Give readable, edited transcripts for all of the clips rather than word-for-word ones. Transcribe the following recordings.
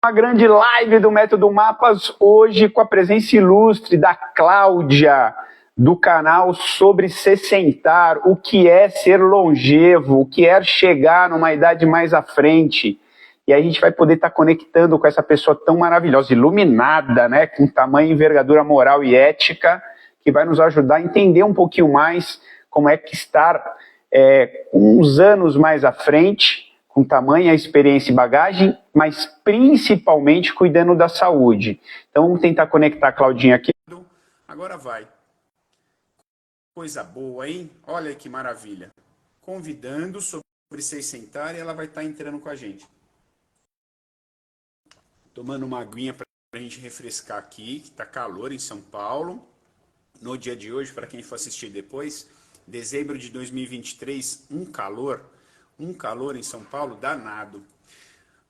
uma grande live do Método Mapas, hoje com a presença ilustre da Cláudia, do canal Sobre Sessentar, o que é ser longevo, o que é chegar numa idade mais à frente. E aí a gente vai poder estar conectando com essa pessoa tão maravilhosa, iluminada, né, com tamanho, envergadura moral e ética, que vai nos ajudar a entender um pouquinho mais como é que estar uns anos mais à frente, com tamanha experiência e bagagem, mas principalmente cuidando da saúde. Então vamos tentar conectar a Claudinha aqui. Agora vai. Coisa boa, hein? Olha que maravilha. Convidando sobre Sessentar e ela vai estar entrando com a gente. Tomando uma aguinha para a gente refrescar aqui, que está calor em São Paulo. No dia de hoje, para quem for assistir depois, dezembro de 2023, um calor em São Paulo danado.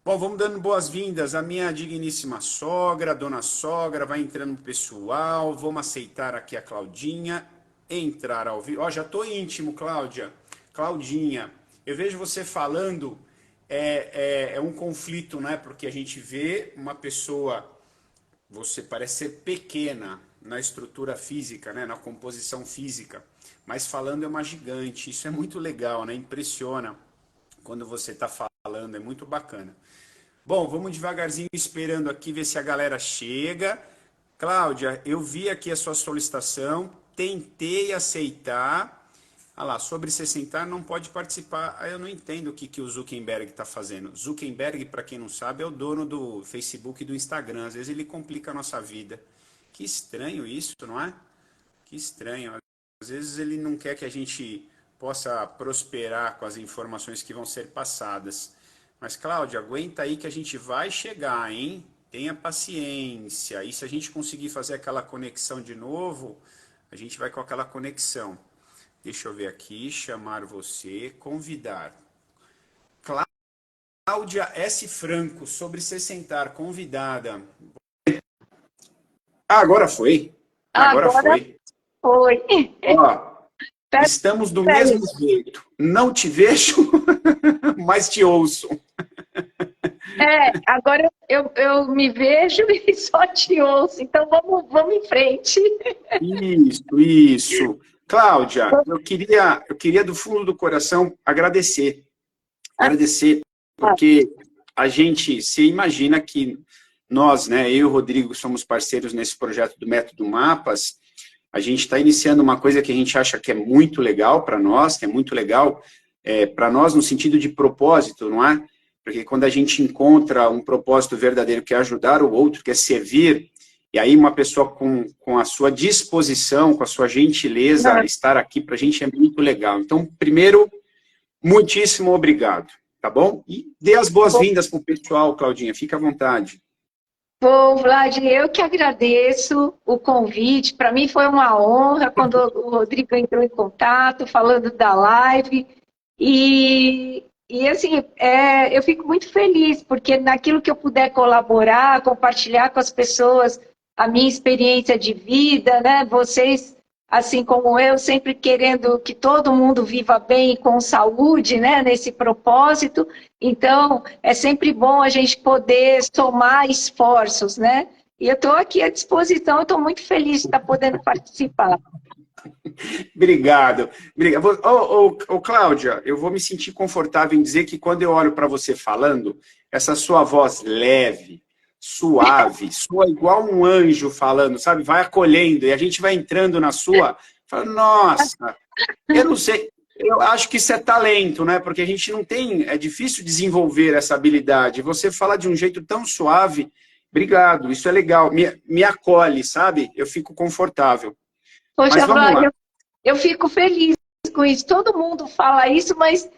Bom, vamos dando boas-vindas à minha digníssima sogra, dona sogra, vai entrando o pessoal, vamos aceitar aqui a Claudinha, entrar ao vivo. Ó, já tô íntimo, Cláudia. Claudinha, eu vejo você falando, é um conflito, né? Porque a gente vê uma pessoa, você parece ser pequena na estrutura física, né? Na composição física, mas falando é uma gigante. Isso é muito legal, né? Impressiona quando você está falando, é muito bacana. Bom, vamos devagarzinho esperando aqui, ver se a galera chega. Cláudia, eu vi aqui a sua solicitação, tentei aceitar. Ah lá, sobre Sessentar não pode participar. Ah, eu não entendo o que o Zuckerberg está fazendo. Zuckerberg, para quem não sabe, é o dono do Facebook e do Instagram. Às vezes ele complica a nossa vida. Que estranho isso, não é? Que estranho. Às vezes ele não quer que a gente possa prosperar com as informações que vão ser passadas. Mas, Cláudia, aguenta aí que a gente vai chegar, hein? Tenha paciência. E se a gente conseguir fazer aquela conexão de novo, a gente vai com aquela conexão. Deixa eu ver aqui, chamar você, convidar. Cláudia S. Franco, sobre Sessentar, convidada. Ah, agora foi. Agora foi. Foi. Ó, estamos do mesmo jeito. Não te vejo, mas te ouço. Agora eu me vejo e só te ouço. Então vamos em frente. Isso. Cláudia, eu queria do fundo do coração agradecer. Agradecer, porque a gente se imagina que nós, né, eu e o Rodrigo, somos parceiros nesse projeto do Método Mapas. A gente está iniciando uma coisa que a gente acha que é muito legal para nós, que é muito legal para nós no sentido de propósito, não é? Porque quando a gente encontra um propósito verdadeiro que é ajudar o outro, que é servir, e aí uma pessoa com a sua disposição, com a sua gentileza, estar aqui para a gente é muito legal. Então, primeiro, muitíssimo obrigado, tá bom? E dê as boas-vindas para o pessoal, Claudinha, fica à vontade. Bom, Vlad, eu que agradeço o convite. Para mim foi uma honra quando o Rodrigo entrou em contato, falando da live. E assim, eu fico muito feliz, porque naquilo que eu puder colaborar, compartilhar com as pessoas a minha experiência de vida, né? Vocês, assim como eu, sempre querendo que todo mundo viva bem e com saúde, né? Nesse propósito. Então, é sempre bom a gente poder somar esforços, né? E eu estou aqui à disposição, eu estou muito feliz de estar podendo participar. Obrigado. Cláudia, eu vou me sentir confortável em dizer que quando eu olho para você falando, essa sua voz leve, suave, soa igual um anjo falando, sabe? Vai acolhendo, e a gente vai entrando na sua, fala, nossa, eu não sei, eu acho que isso é talento, né? Porque a gente não tem, é difícil desenvolver essa habilidade. Você fala de um jeito tão suave, obrigado, isso é legal, me acolhe, sabe? Eu fico confortável. Poxa, mas vamos lá. Eu fico feliz com isso. Todo mundo fala isso, mas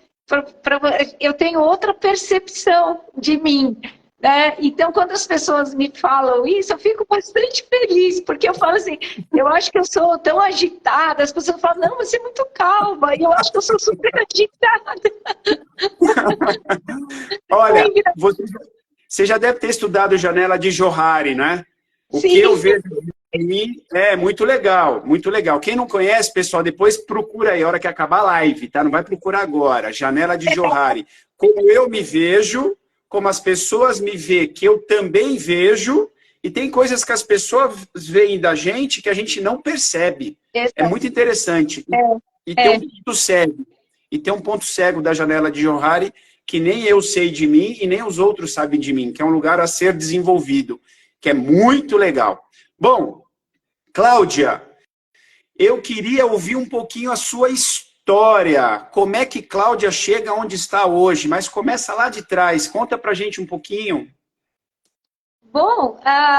eu tenho outra percepção de mim, né? Então, quando as pessoas me falam isso, eu fico bastante feliz, porque eu falo assim, eu acho que eu sou tão agitada, as pessoas falam, não, você é muito calma, e eu acho que eu sou super agitada. Olha, você já deve ter estudado Janela de Johari, né? O Sim. Que eu vejo é muito legal, muito legal. Quem não conhece, pessoal, depois procura aí, a hora que acabar a live, tá? Não vai procurar agora. Janela de Johari. Como eu me vejo, como as pessoas me veem, que eu também vejo, e tem coisas que as pessoas veem da gente que a gente não percebe. É muito interessante. E tem um ponto cego. E tem um ponto cego da janela de Johari que nem eu sei de mim e nem os outros sabem de mim, que é um lugar a ser desenvolvido, que é muito legal. Bom, Cláudia, eu queria ouvir um pouquinho a sua história. Como é que Cláudia chega onde está hoje? Mas começa lá de trás. Conta pra gente um pouquinho. Bom, a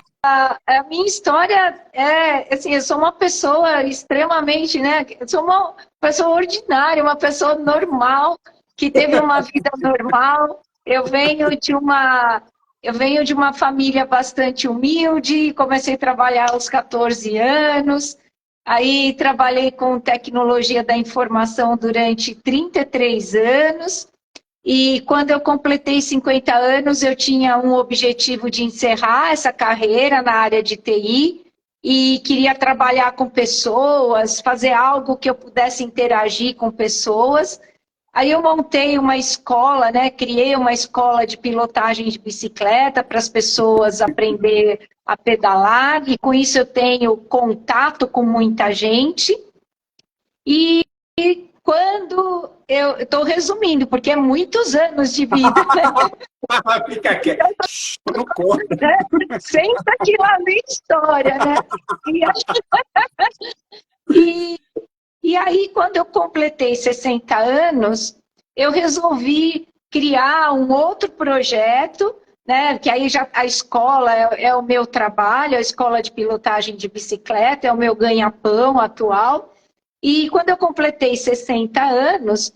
minha história é, assim, eu sou uma pessoa extremamente, né? Eu sou uma pessoa ordinária, uma pessoa normal, que teve uma vida normal. Eu venho de uma família bastante humilde, comecei a trabalhar aos 14 anos, aí trabalhei com tecnologia da informação durante 33 anos. E quando eu completei 50 anos, eu tinha um objetivo de encerrar essa carreira na área de TI e queria trabalhar com pessoas, fazer algo que eu pudesse interagir com pessoas. Aí eu montei uma escola, né? Criei uma escola de pilotagem de bicicleta para as pessoas aprender a pedalar, e com isso eu tenho contato com muita gente. E quando eu estou resumindo, porque é muitos anos de vida, Fica quieto. Não conta. né? Senta que lá vem história, né? E, e aí, quando eu completei 60 anos, eu resolvi criar um outro projeto, né? Que aí já a escola é o meu trabalho, a escola de pilotagem de bicicleta, é o meu ganha-pão atual. E quando eu completei 60 anos,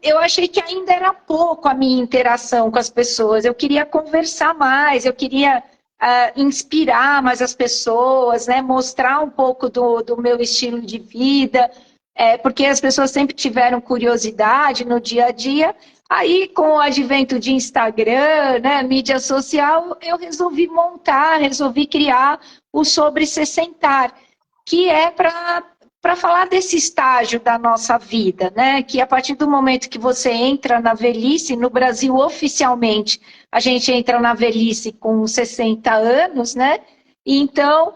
eu achei que ainda era pouco a minha interação com as pessoas. Eu queria conversar mais, eu queria inspirar mais as pessoas, né? Mostrar um pouco do meu estilo de vida, porque as pessoas sempre tiveram curiosidade no dia a dia. Aí, com o advento de Instagram, né, mídia social, eu resolvi criar o Sobre Sessentar, que é para falar desse estágio da nossa vida, né? Que a partir do momento que você entra na velhice, no Brasil oficialmente, a gente entra na velhice com 60 anos, né? Então,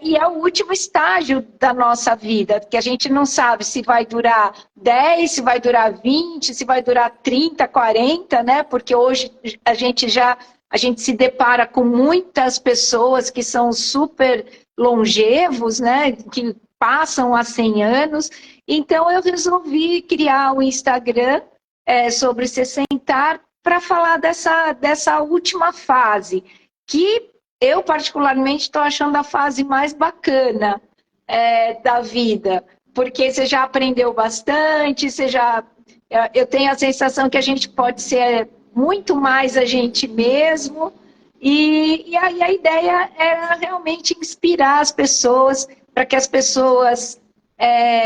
e é o último estágio da nossa vida, que a gente não sabe se vai durar 10, se vai durar 20, se vai durar 30, 40, né? Porque hoje a gente se depara com muitas pessoas que são super longevos, né? Que passam a 100 anos. Então, eu resolvi criar um Instagram sobre Sessentar para falar dessa última fase, que eu, particularmente, estou achando a fase mais bacana da vida, porque você já aprendeu bastante, eu tenho a sensação que a gente pode ser muito mais a gente mesmo, e aí a ideia era realmente inspirar as pessoas, para que as pessoas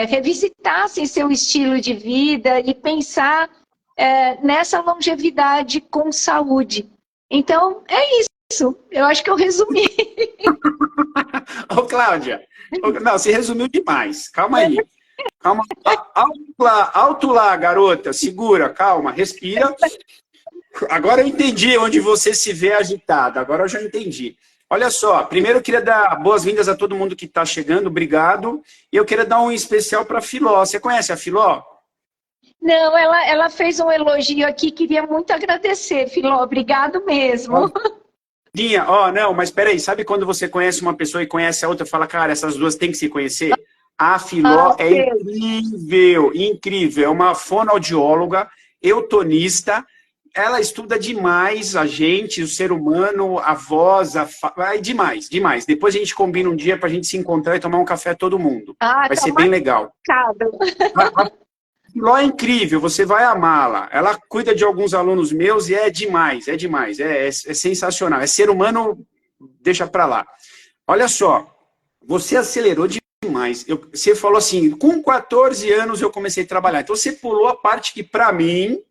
revisitassem seu estilo de vida e pensar nessa longevidade com saúde. Então, é isso. Eu acho que eu resumi. Ô, Cláudia, não, você resumiu demais. Calma aí. Calma. Alto lá, garota. Segura, calma, respira. Agora eu entendi onde você se vê agitada. Agora eu já entendi. Olha só, primeiro eu queria dar boas-vindas a todo mundo que está chegando, obrigado. E eu queria dar um especial para a Filó. Você conhece a Filó? Não, ela fez um elogio aqui, queria muito agradecer, Filó, obrigado mesmo. Não, mas peraí, sabe quando você conhece uma pessoa e conhece a outra e fala, cara, essas duas têm que se conhecer? A Filó é incrível, incrível. É uma fonoaudióloga, eutonista. Ela estuda demais a gente, o ser humano, a voz, demais, demais. Depois a gente combina um dia para a gente se encontrar e tomar um café todo mundo. Vai ser bem legal. A Filó é incrível, você vai amá-la. Ela cuida de alguns alunos meus e é demais, é sensacional. É ser humano, deixa para lá. Olha só, você acelerou demais. Você falou assim, com 14 anos eu comecei a trabalhar. Então você pulou a parte que para mim,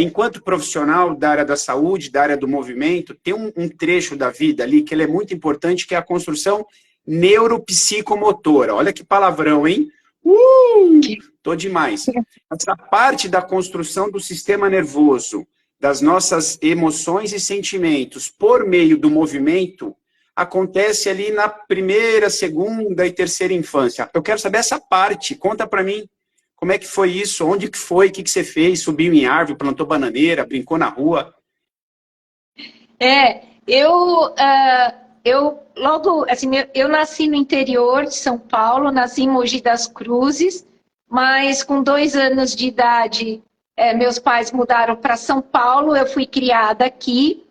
enquanto profissional da área da saúde, da área do movimento, tem um trecho da vida ali que ele é muito importante, que é a construção neuropsicomotora. Olha que palavrão, hein? Uh! Tô demais. Essa parte da construção do sistema nervoso, das nossas emoções e sentimentos, por meio do movimento, acontece ali na primeira, segunda e terceira infância. Eu quero saber essa parte. Conta para mim. Como é que foi isso? Onde que foi? O que que você fez? Subiu em árvore, plantou bananeira, brincou na rua? É, eu logo, assim, eu nasci no interior de São Paulo, nasci em Mogi das Cruzes, mas com 2 anos de idade, meus pais mudaram para São Paulo, eu fui criada aqui,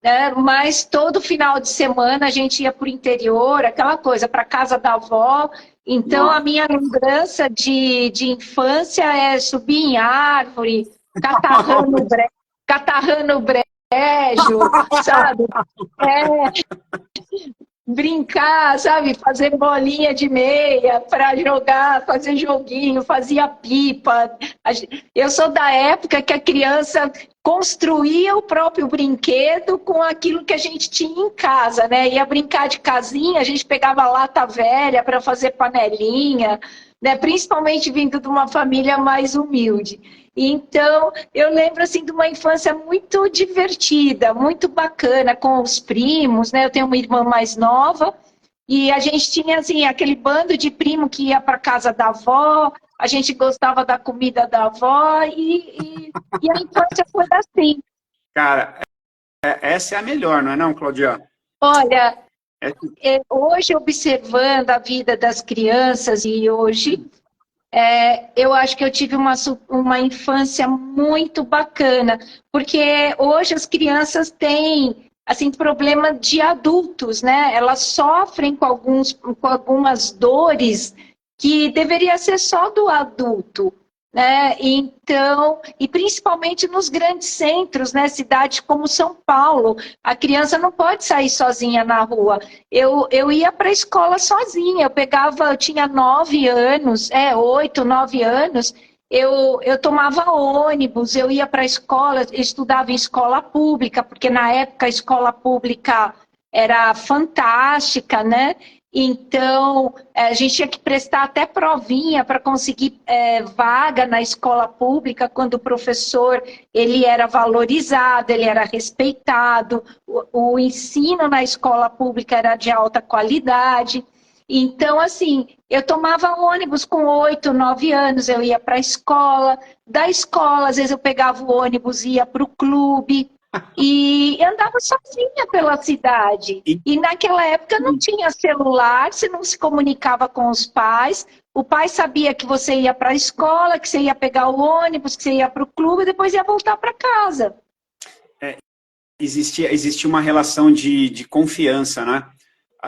né? Mas todo final de semana a gente ia para o interior, aquela coisa, para casa da avó. Então a Nossa. minha lembrança de infância é subir em árvore, catarrando brejo, catarrando brejo, sabe? É, brincar, sabe? Fazer bolinha de meia para jogar, fazer joguinho, fazia pipa. Eu sou da época que a criança construía o próprio brinquedo com aquilo que a gente tinha em casa, né? Ia brincar de casinha, a gente pegava lata velha para fazer panelinha, né? Principalmente vindo de uma família mais humilde. Então, eu lembro assim de uma infância muito divertida, muito bacana com os primos, né? Eu tenho uma irmã mais nova e a gente tinha assim aquele bando de primo que ia para casa da avó, a gente gostava da comida da avó e a infância foi assim. Cara, essa é a melhor, não é não, Claudia? Olha, É, hoje observando a vida das crianças e hoje eu acho que eu tive uma infância muito bacana, porque hoje as crianças têm assim problema de adultos, né? Elas sofrem com algumas dores que deveria ser só do adulto, né? Então, e principalmente nos grandes centros, né? Cidades como São Paulo, a criança não pode sair sozinha na rua. Eu ia para a escola sozinha, eu tinha 9 anos, 8, 9 anos, eu tomava ônibus, eu ia para a escola, estudava em escola pública, porque na época a escola pública era fantástica, né? Então, a gente tinha que prestar até provinha para conseguir vaga na escola pública, quando o professor ele era valorizado, ele era respeitado, o ensino na escola pública era de alta qualidade. Então, assim, eu tomava ônibus com 8, 9 anos, eu ia para a escola, da escola, às vezes eu pegava o ônibus e ia para o clube, e andava sozinha pela cidade. e, E naquela época não tinha celular, você não se comunicava com os pais, o pai sabia que você ia para a escola, que você ia pegar o ônibus, que você ia para o clube, e depois ia voltar para casa. existia uma relação de confiança, né?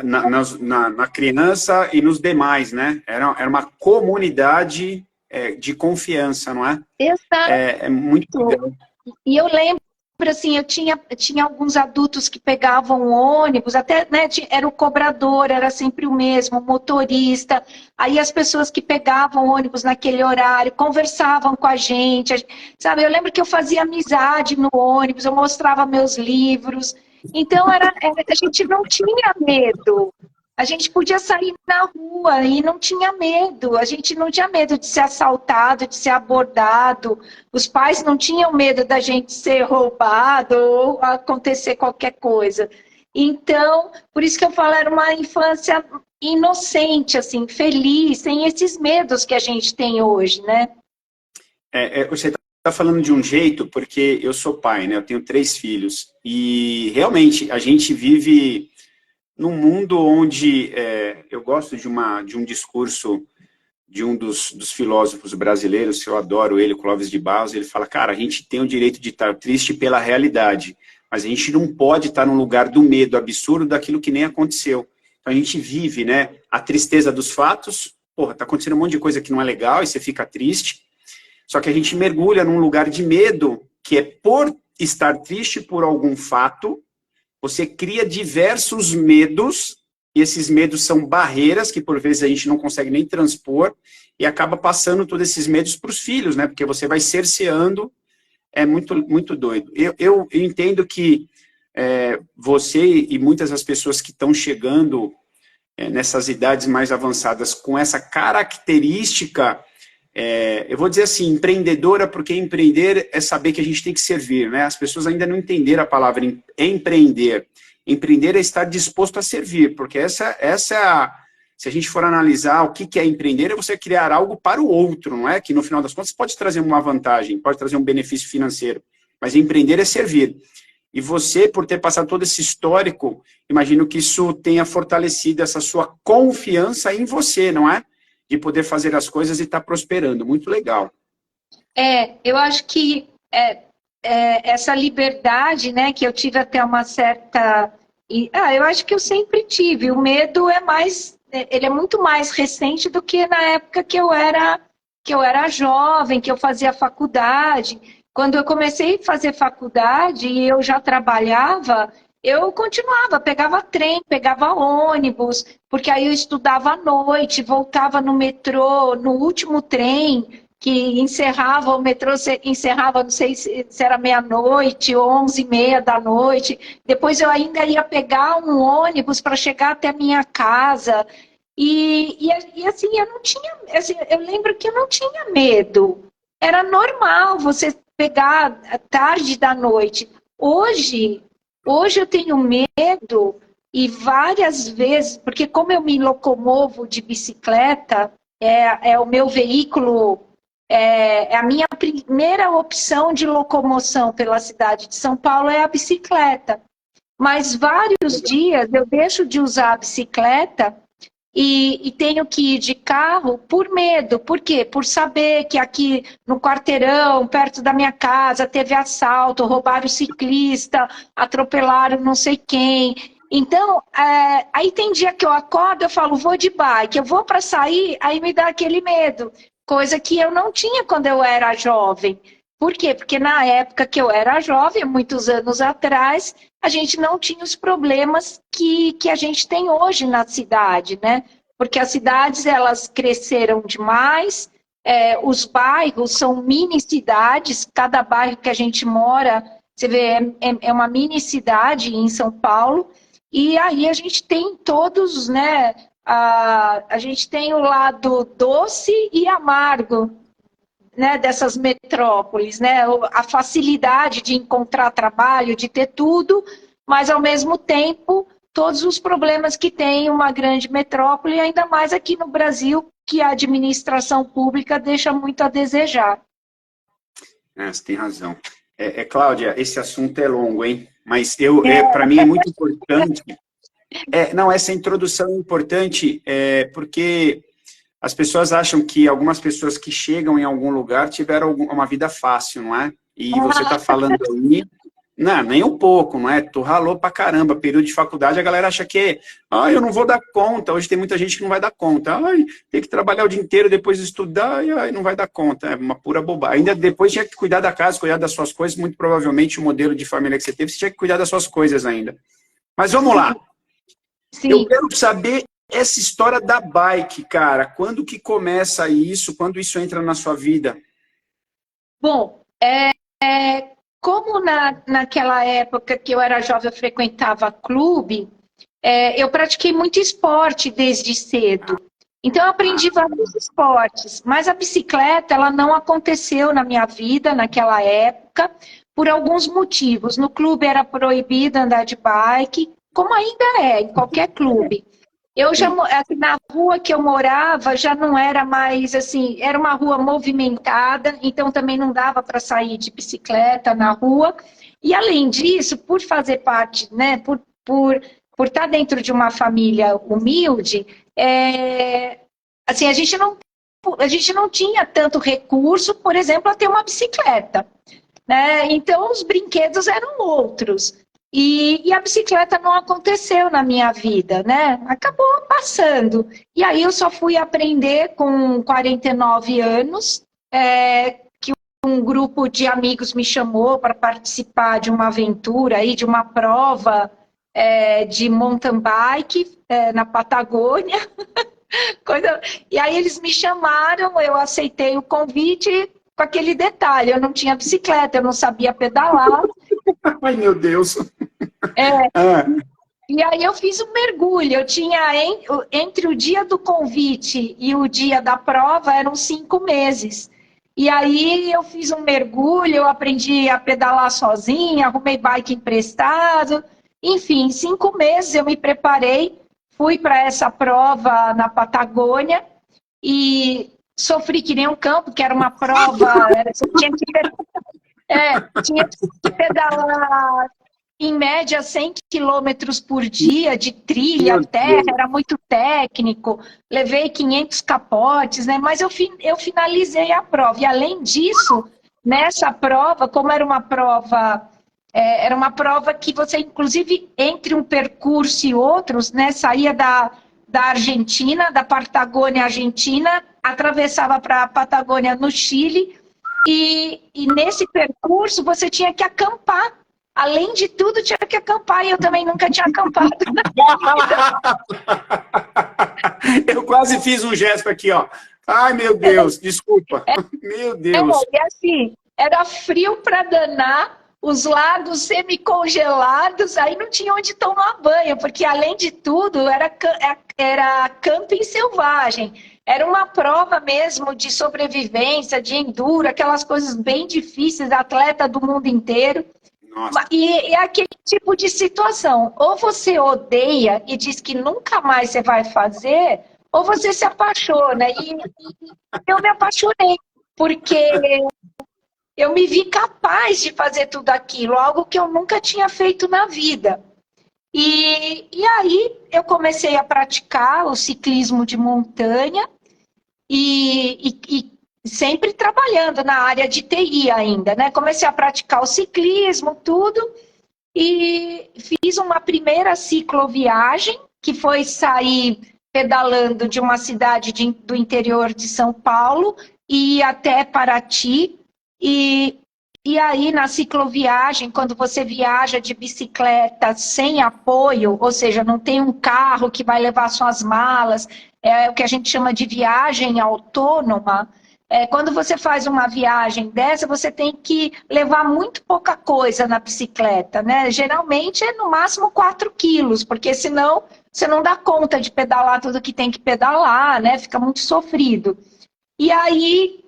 Na criança e nos demais, né? Era uma comunidade de confiança, não é? Exato. É muito legal. E eu lembro, assim, eu tinha alguns adultos que pegavam o ônibus, até, né, era o cobrador, era sempre o mesmo, o motorista. Aí as pessoas que pegavam o ônibus naquele horário conversavam com a gente, sabe? Eu lembro que eu fazia amizade no ônibus, eu mostrava meus livros. Então, a gente não tinha medo. A gente podia sair na rua e não tinha medo. A gente não tinha medo de ser assaltado, de ser abordado. Os pais não tinham medo da gente ser roubado ou acontecer qualquer coisa. Então, por isso que eu falo, era uma infância inocente, assim, feliz, sem esses medos que a gente tem hoje, né? Você está falando de um jeito, porque eu sou pai, né? Eu tenho 3 filhos. E realmente a gente vive num mundo onde eu gosto de um discurso de um dos filósofos brasileiros, que eu adoro ele, Clóvis de Barros. Ele fala, cara, a gente tem o direito de estar triste pela realidade, mas a gente não pode estar num lugar do medo absurdo daquilo que nem aconteceu. Então a gente vive, né, a tristeza dos fatos. Porra, tá acontecendo um monte de coisa que não é legal e você fica triste. Só que a gente mergulha num lugar de medo, que é por estar triste por algum fato, você cria diversos medos, e esses medos são barreiras que por vezes a gente não consegue nem transpor, e acaba passando todos esses medos para os filhos, né? Porque você vai cerceando, é muito, muito doido. Eu entendo que você e muitas das pessoas que estão chegando nessas idades mais avançadas com essa característica, eu vou dizer assim, empreendedora, porque empreender é saber que a gente tem que servir, né? As pessoas ainda não entenderam a palavra empreender. Empreender é estar disposto a servir, porque essa é se a gente for analisar o que é empreender, é você criar algo para o outro, não é? Que no final das contas pode trazer uma vantagem, pode trazer um benefício financeiro, mas empreender é servir. E você, por ter passado todo esse histórico, imagino que isso tenha fortalecido essa sua confiança em você, não é? De poder fazer as coisas e estar prosperando. Muito legal. Eu acho que essa liberdade, né, que eu tive até uma certa... eu acho que eu sempre tive. O medo ele é muito mais recente do que na época que eu era jovem, que eu fazia faculdade. Quando eu comecei a fazer faculdade e eu já trabalhava, eu continuava, pegava trem, pegava ônibus, porque aí eu estudava à noite, voltava no metrô, no último trem, que encerrava, o metrô encerrava, não sei se era meia-noite, 11h30 da noite. Depois eu ainda ia pegar um ônibus para chegar até a minha casa. E assim, eu não tinha, assim, eu lembro que eu não tinha medo. Era normal você pegar tarde da noite. Hoje eu tenho medo e várias vezes, porque como eu me locomovo de bicicleta, é o meu veículo, é a minha primeira opção de locomoção pela cidade de São Paulo é a bicicleta. Mas vários dias eu deixo de usar a bicicleta e tenho que ir de carro por medo. Por quê? Por saber que aqui no quarteirão, perto da minha casa, teve assalto, roubaram o ciclista, atropelaram não sei quem. Então, aí tem dia que eu acordo, eu falo, vou de bike, eu vou para sair, aí me dá aquele medo. Coisa que eu não tinha quando eu era jovem. Por quê? Porque na época que eu era jovem, muitos anos atrás, a gente não tinha os problemas que a gente tem hoje na cidade, né? Porque as cidades, elas cresceram demais, os bairros são mini cidades, cada bairro que a gente mora, você vê, é uma mini cidade em São Paulo, e aí a gente tem todos, né? A gente tem o lado doce e amargo, né, dessas metrópoles, né, a facilidade de encontrar trabalho, de ter tudo, mas ao mesmo tempo todos os problemas que tem uma grande metrópole, ainda mais aqui no Brasil, que a administração pública deixa muito a desejar. Você tem razão. Cláudia, esse assunto é longo, hein? Mas para mim é muito importante. Não, essa introdução é importante porque as pessoas acham que algumas pessoas que chegam em algum lugar tiveram uma vida fácil, não é? E você está falando aí, não, nem um pouco, não é? Tu ralou pra caramba, período de faculdade, a galera acha que, eu não vou dar conta, hoje tem muita gente que não vai dar conta, tem que trabalhar o dia inteiro, depois estudar, e não vai dar conta, é uma pura bobagem. Ainda depois tinha que cuidar da casa, cuidar das suas coisas, muito provavelmente o modelo de família que você teve, você tinha que cuidar das suas coisas ainda. Mas vamos lá. Sim. Eu quero saber essa história da bike, cara, quando que começa isso? Quando isso entra na sua vida? Bom, como naquela época que eu era jovem, eu frequentava clube, eu pratiquei muito esporte desde cedo. Então, eu aprendi vários esportes, mas a bicicleta, ela não aconteceu na minha vida naquela época, por alguns motivos. No clube era proibido andar de bike, como ainda é, em qualquer clube. Eu já, na rua que eu morava, já não era mais assim, era uma rua movimentada, então também não dava para sair de bicicleta na rua. E além disso, por fazer parte, né, por estar dentro de uma família humilde, assim, a gente não tinha tanto recurso, por exemplo, a ter uma bicicleta, né? Então os brinquedos eram outros. E a bicicleta não aconteceu na minha vida, né? Acabou passando. E aí eu só fui aprender com 49 anos, que um grupo de amigos me chamou para participar de uma aventura, aí, de uma prova de mountain bike na Patagônia. E aí eles me chamaram, eu aceitei o convite com aquele detalhe, eu não tinha bicicleta, eu não sabia pedalar. Ai, meu Deus. E aí eu fiz um mergulho. Eu tinha, entre o dia do convite e o dia da prova, eram 5 meses. E aí eu fiz um mergulho, eu aprendi a pedalar sozinha, arrumei bike emprestado. Enfim, em 5 meses eu me preparei, fui para essa prova na Patagônia e sofri que nem um campo, que era uma prova, você tinha que pedalar em média 100 quilômetros por dia de trilha, Meu terra, Deus. era muito técnico, levei 500 capotes, né? Mas eu finalizei a prova. E além disso, nessa prova, como era uma prova que você, inclusive, entre um percurso e outros, né, saía da Argentina, da Patagônia Argentina, atravessava para a Patagônia no Chile, e nesse percurso você tinha que acampar. Além de tudo, tinha que acampar, e eu também nunca tinha acampado na vida. Eu quase fiz um gesto aqui, ó. Ai, meu Deus, desculpa. Meu Deus. E assim, era frio para danar, os lagos semi-congelados, aí não tinha onde tomar banho, porque além de tudo, era camping selvagem. Era uma prova mesmo de sobrevivência, de enduro, aquelas coisas bem difíceis, atleta do mundo inteiro. Nossa. E é aquele tipo de situação. Ou você odeia e diz que nunca mais você vai fazer, ou você se apaixona. E eu me apaixonei, porque eu me vi capaz de fazer tudo aquilo, algo que eu nunca tinha feito na vida. E aí eu comecei a praticar o ciclismo de montanha e sempre trabalhando na área de TI ainda, né? Comecei a praticar o ciclismo, tudo, e fiz uma primeira cicloviagem, que foi sair pedalando de uma cidade do interior de São Paulo e ir até Paraty. E, e aí, na cicloviagem, quando você viaja de bicicleta sem apoio, ou seja, não tem um carro que vai levar suas malas, é o que a gente chama de viagem autônoma. Quando você faz uma viagem dessa, você tem que levar muito pouca coisa na bicicleta, né? Geralmente é no máximo 4 quilos, porque senão você não dá conta de pedalar tudo que tem que pedalar, né? Fica muito sofrido. E aí,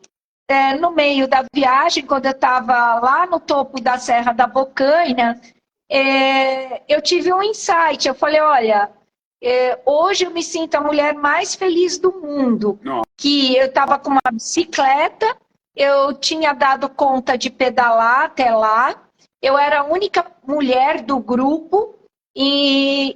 no meio da viagem, quando eu estava lá no topo da Serra da Bocaina, eu tive um insight. Eu falei, olha, hoje eu me sinto a mulher mais feliz do mundo. Não. Que eu estava com uma bicicleta, eu tinha dado conta de pedalar até lá, eu era a única mulher do grupo e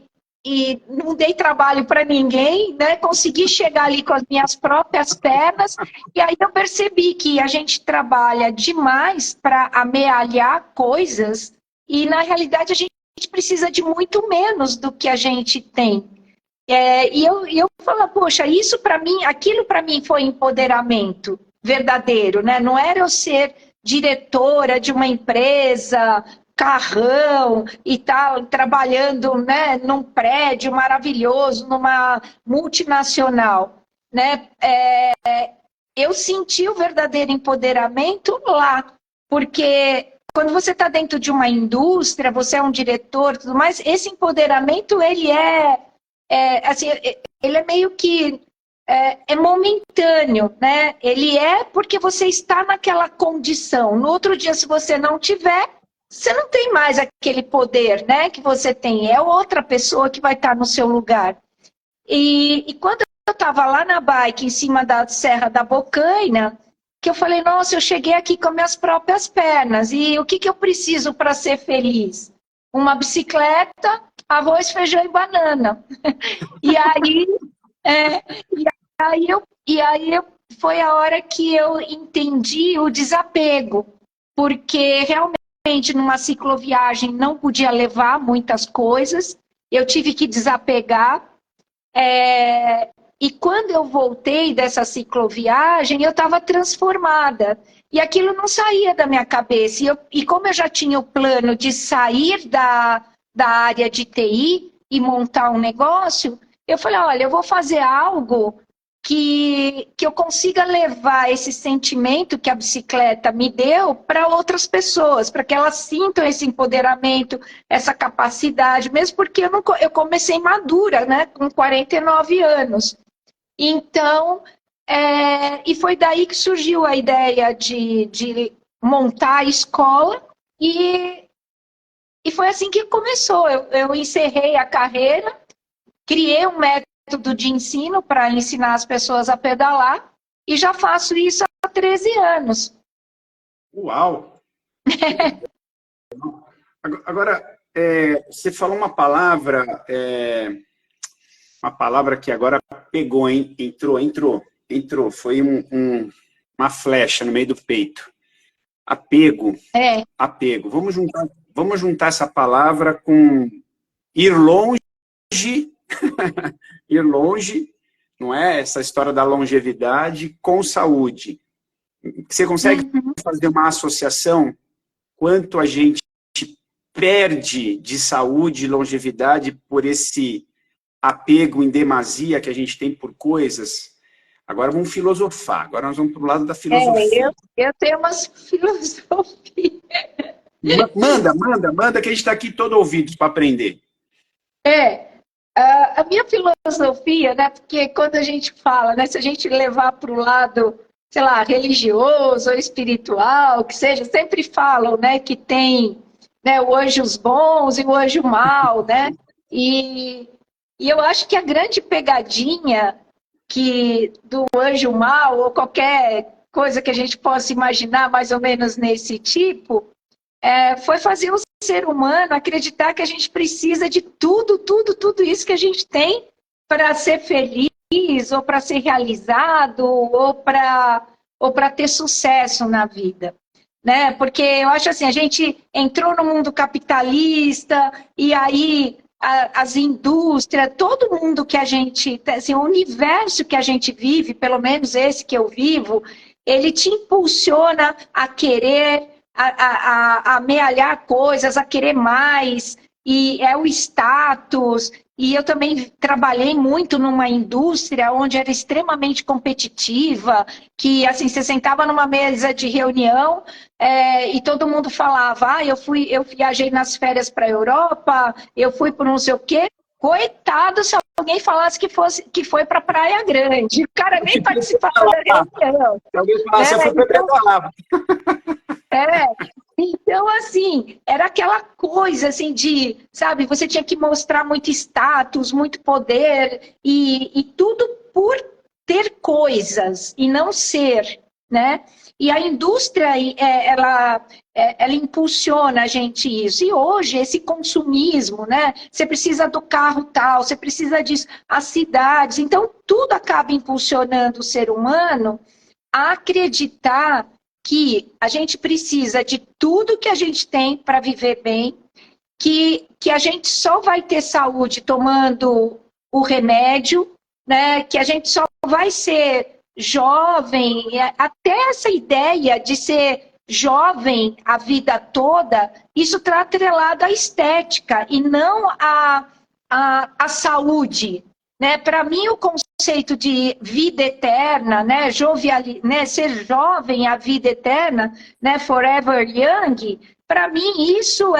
não dei trabalho para ninguém, né? Consegui chegar ali com as minhas próprias pernas, e aí eu percebi que a gente trabalha demais para amealhar coisas, e na realidade a gente precisa de muito menos do que a gente tem. E eu falo, poxa, isso para mim, aquilo para mim foi empoderamento verdadeiro, né? Não era eu ser diretora de uma empresa, carrão e tal, trabalhando, né, num prédio maravilhoso, numa multinacional, né? Eu senti o verdadeiro empoderamento lá, porque quando você está dentro de uma indústria, você é um diretor, tudo mais, esse empoderamento assim, ele é meio que momentâneo, né? Ele é porque você está naquela condição. No outro dia, se você não tiver, você não tem mais aquele poder, né? Que você tem. É outra pessoa que vai estar no seu lugar. E quando eu estava lá na bike, em cima da Serra da Bocaina, que eu falei, nossa, eu cheguei aqui com as minhas próprias pernas. E o que eu preciso para ser feliz? Uma bicicleta, arroz, feijão e banana. E aí, é, e aí foi a hora que eu entendi o desapego, porque realmente numa cicloviagem não podia levar muitas coisas, eu tive que desapegar. E quando eu voltei dessa cicloviagem, eu estava transformada. E aquilo não saía da minha cabeça. E como eu já tinha o plano de sair da área de TI e montar um negócio, eu falei, olha, eu vou fazer algo que eu consiga levar esse sentimento que a bicicleta me deu para outras pessoas, para que elas sintam esse empoderamento, essa capacidade, mesmo porque eu comecei madura, né, com 49 anos. Então, e foi daí que surgiu a ideia de montar a escola, e foi assim que começou. Eu encerrei a carreira, criei um método de ensino para ensinar as pessoas a pedalar, e já faço isso há 13 anos. Uau! Agora, você falou uma palavra que agora pegou, hein? Entrou. Foi uma flecha no meio do peito. Apego. Apego. Vamos juntar essa palavra com ir longe, ir longe, não é? Essa história da longevidade com saúde. Você consegue fazer uma associação quanto a gente perde de saúde e longevidade por esse apego em demasia que a gente tem por coisas? Agora vamos filosofar. Agora nós vamos para o lado da filosofia. Eu tenho umas filosofias. Manda, que a gente está aqui todo ouvidos para aprender. A minha filosofia, né, porque quando a gente fala, né, se a gente levar para o lado, sei lá, religioso ou espiritual, que seja, sempre falam, né, que tem, né, o anjos bons e o anjo mau, né, e eu acho que a grande pegadinha do anjo mau, ou qualquer coisa que a gente possa imaginar mais ou menos nesse tipo, foi fazer o ser humano acreditar que a gente precisa de tudo isso que a gente tem para ser feliz, ou para ser realizado, ou para ter sucesso na vida. Né? Porque eu acho assim, a gente entrou no mundo capitalista, e aí as indústrias, todo mundo que a gente, assim, o universo que a gente vive, pelo menos esse que eu vivo, ele te impulsiona a querer, a amealhar coisas, a querer mais, e é o status. E eu também trabalhei muito numa indústria onde era extremamente competitiva, que assim, você sentava numa mesa de reunião e todo mundo falava, eu viajei nas férias para a Europa, eu fui por não sei o quê. Coitado se alguém falasse que foi para Praia Grande. O cara nem participava da reunião. Se alguém falasse, eu fui para Petrolava. Então, assim, era aquela coisa, assim, de, sabe, você tinha que mostrar muito status, muito poder, e tudo por ter coisas, e não ser, né? E a indústria, ela impulsiona a gente isso. E hoje, esse consumismo, né? Você precisa do carro tal, você precisa disso, as cidades. Então, tudo acaba impulsionando o ser humano a acreditar que a gente precisa de tudo que a gente tem para viver bem, que a gente só vai ter saúde tomando o remédio, né? Que a gente só vai ser jovem, até essa ideia de ser jovem a vida toda, isso está atrelado à estética e não à saúde. Né? Para mim, o conceito de vida eterna, né? Ser jovem, a vida eterna, né? Forever young, para mim isso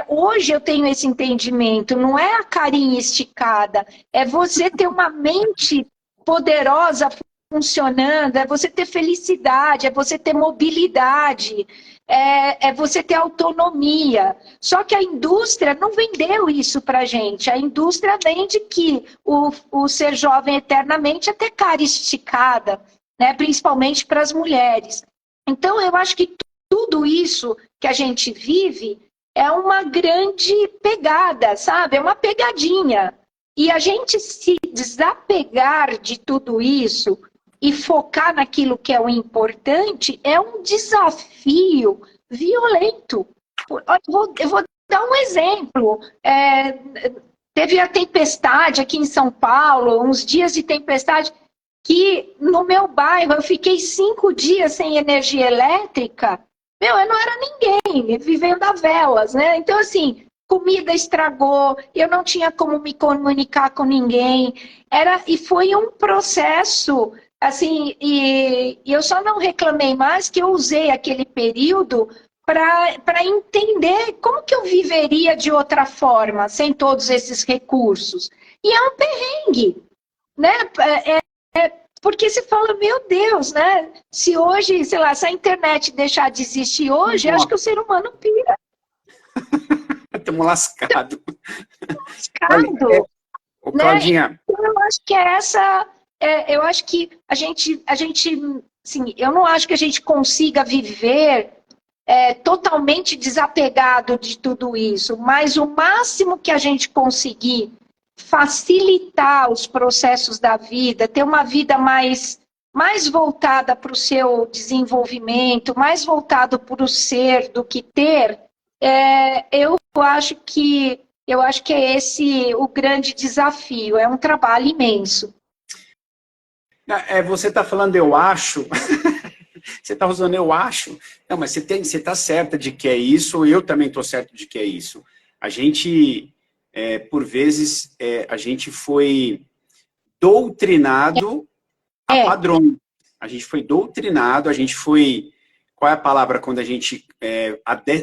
hoje eu tenho esse entendimento, não é a carinha esticada, é você ter uma mente poderosa funcionando, é você ter felicidade, é você ter mobilidade, é você ter autonomia. Só que a indústria não vendeu isso para a gente. A indústria vende que o ser jovem eternamente é ter cara esticada, né? Principalmente para as mulheres. Então, eu acho que tudo isso que a gente vive é uma grande pegada, sabe? É uma pegadinha. E a gente se desapegar de tudo isso e focar naquilo que é o importante é um desafio violento. Eu vou dar um exemplo. Teve a tempestade aqui em São Paulo, uns dias de tempestade, que no meu bairro eu fiquei 5 dias sem energia elétrica. Eu não era ninguém, vivendo a velas, né? Então, assim, comida estragou, eu não tinha como me comunicar com ninguém. E foi um processo, assim, e eu só não reclamei mais que eu usei aquele período para entender como que eu viveria de outra forma, sem todos esses recursos. E é um perrengue, né? Porque você fala, meu Deus, né? Se hoje, sei lá, se a internet deixar de existir hoje, acho que o ser humano pira. Estamos lascados. Olha, Lascado, ô, né? Claudinha, Então, eu acho que eu acho que assim, eu não acho que a gente consiga viver totalmente desapegado de tudo isso, mas o máximo que a gente conseguir facilitar os processos da vida, ter uma vida mais voltada para o seu desenvolvimento, mais voltado para o ser do que ter, eu acho que é esse o grande desafio, é um trabalho imenso. você está falando eu acho, você está usando eu acho, não, mas você está certa de que é isso, eu também estou certo de que é isso. A gente, por vezes, a gente foi doutrinado a É, padrões. A gente foi doutrinado, a gente foi, qual é a palavra quando a gente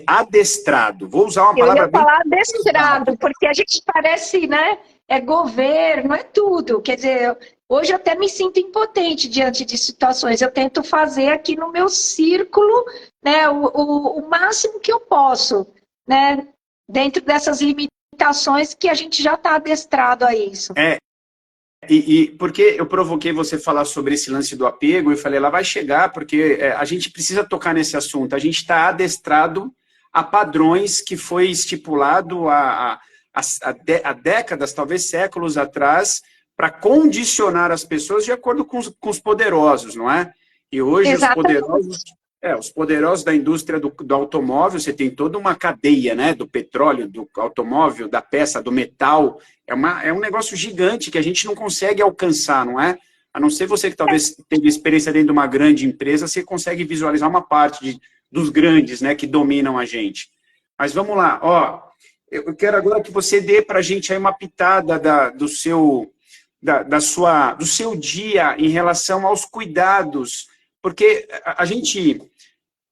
adestrado? Vou usar uma eu palavra ia bem falar adestrado, pesada. porque a gente parece, né? É governo, é tudo. Quer dizer, hoje eu até me sinto impotente diante de situações. Eu tento fazer aqui no meu círculo, né, o máximo que eu posso, né? Dentro dessas limitações que a gente já está adestrado a isso. E porque eu provoquei você falar sobre esse lance do apego, eu falei, ela vai chegar, porque a gente precisa tocar nesse assunto. A gente está adestrado a padrões que foi estipulado há décadas, talvez séculos atrás, para condicionar as pessoas de acordo com os poderosos, não é? E hoje Exatamente. os poderosos da indústria do automóvel, você tem toda uma cadeia, né? Do petróleo, do automóvel, da peça, do metal. É um negócio gigante que a gente não consegue alcançar, não é? A não ser você que talvez tenha experiência dentro de uma grande empresa, você consegue visualizar uma parte dos grandes, né, que dominam a gente. Mas vamos lá, ó, eu quero agora que você dê para a gente aí uma pitada do seu dia em relação aos cuidados, porque a gente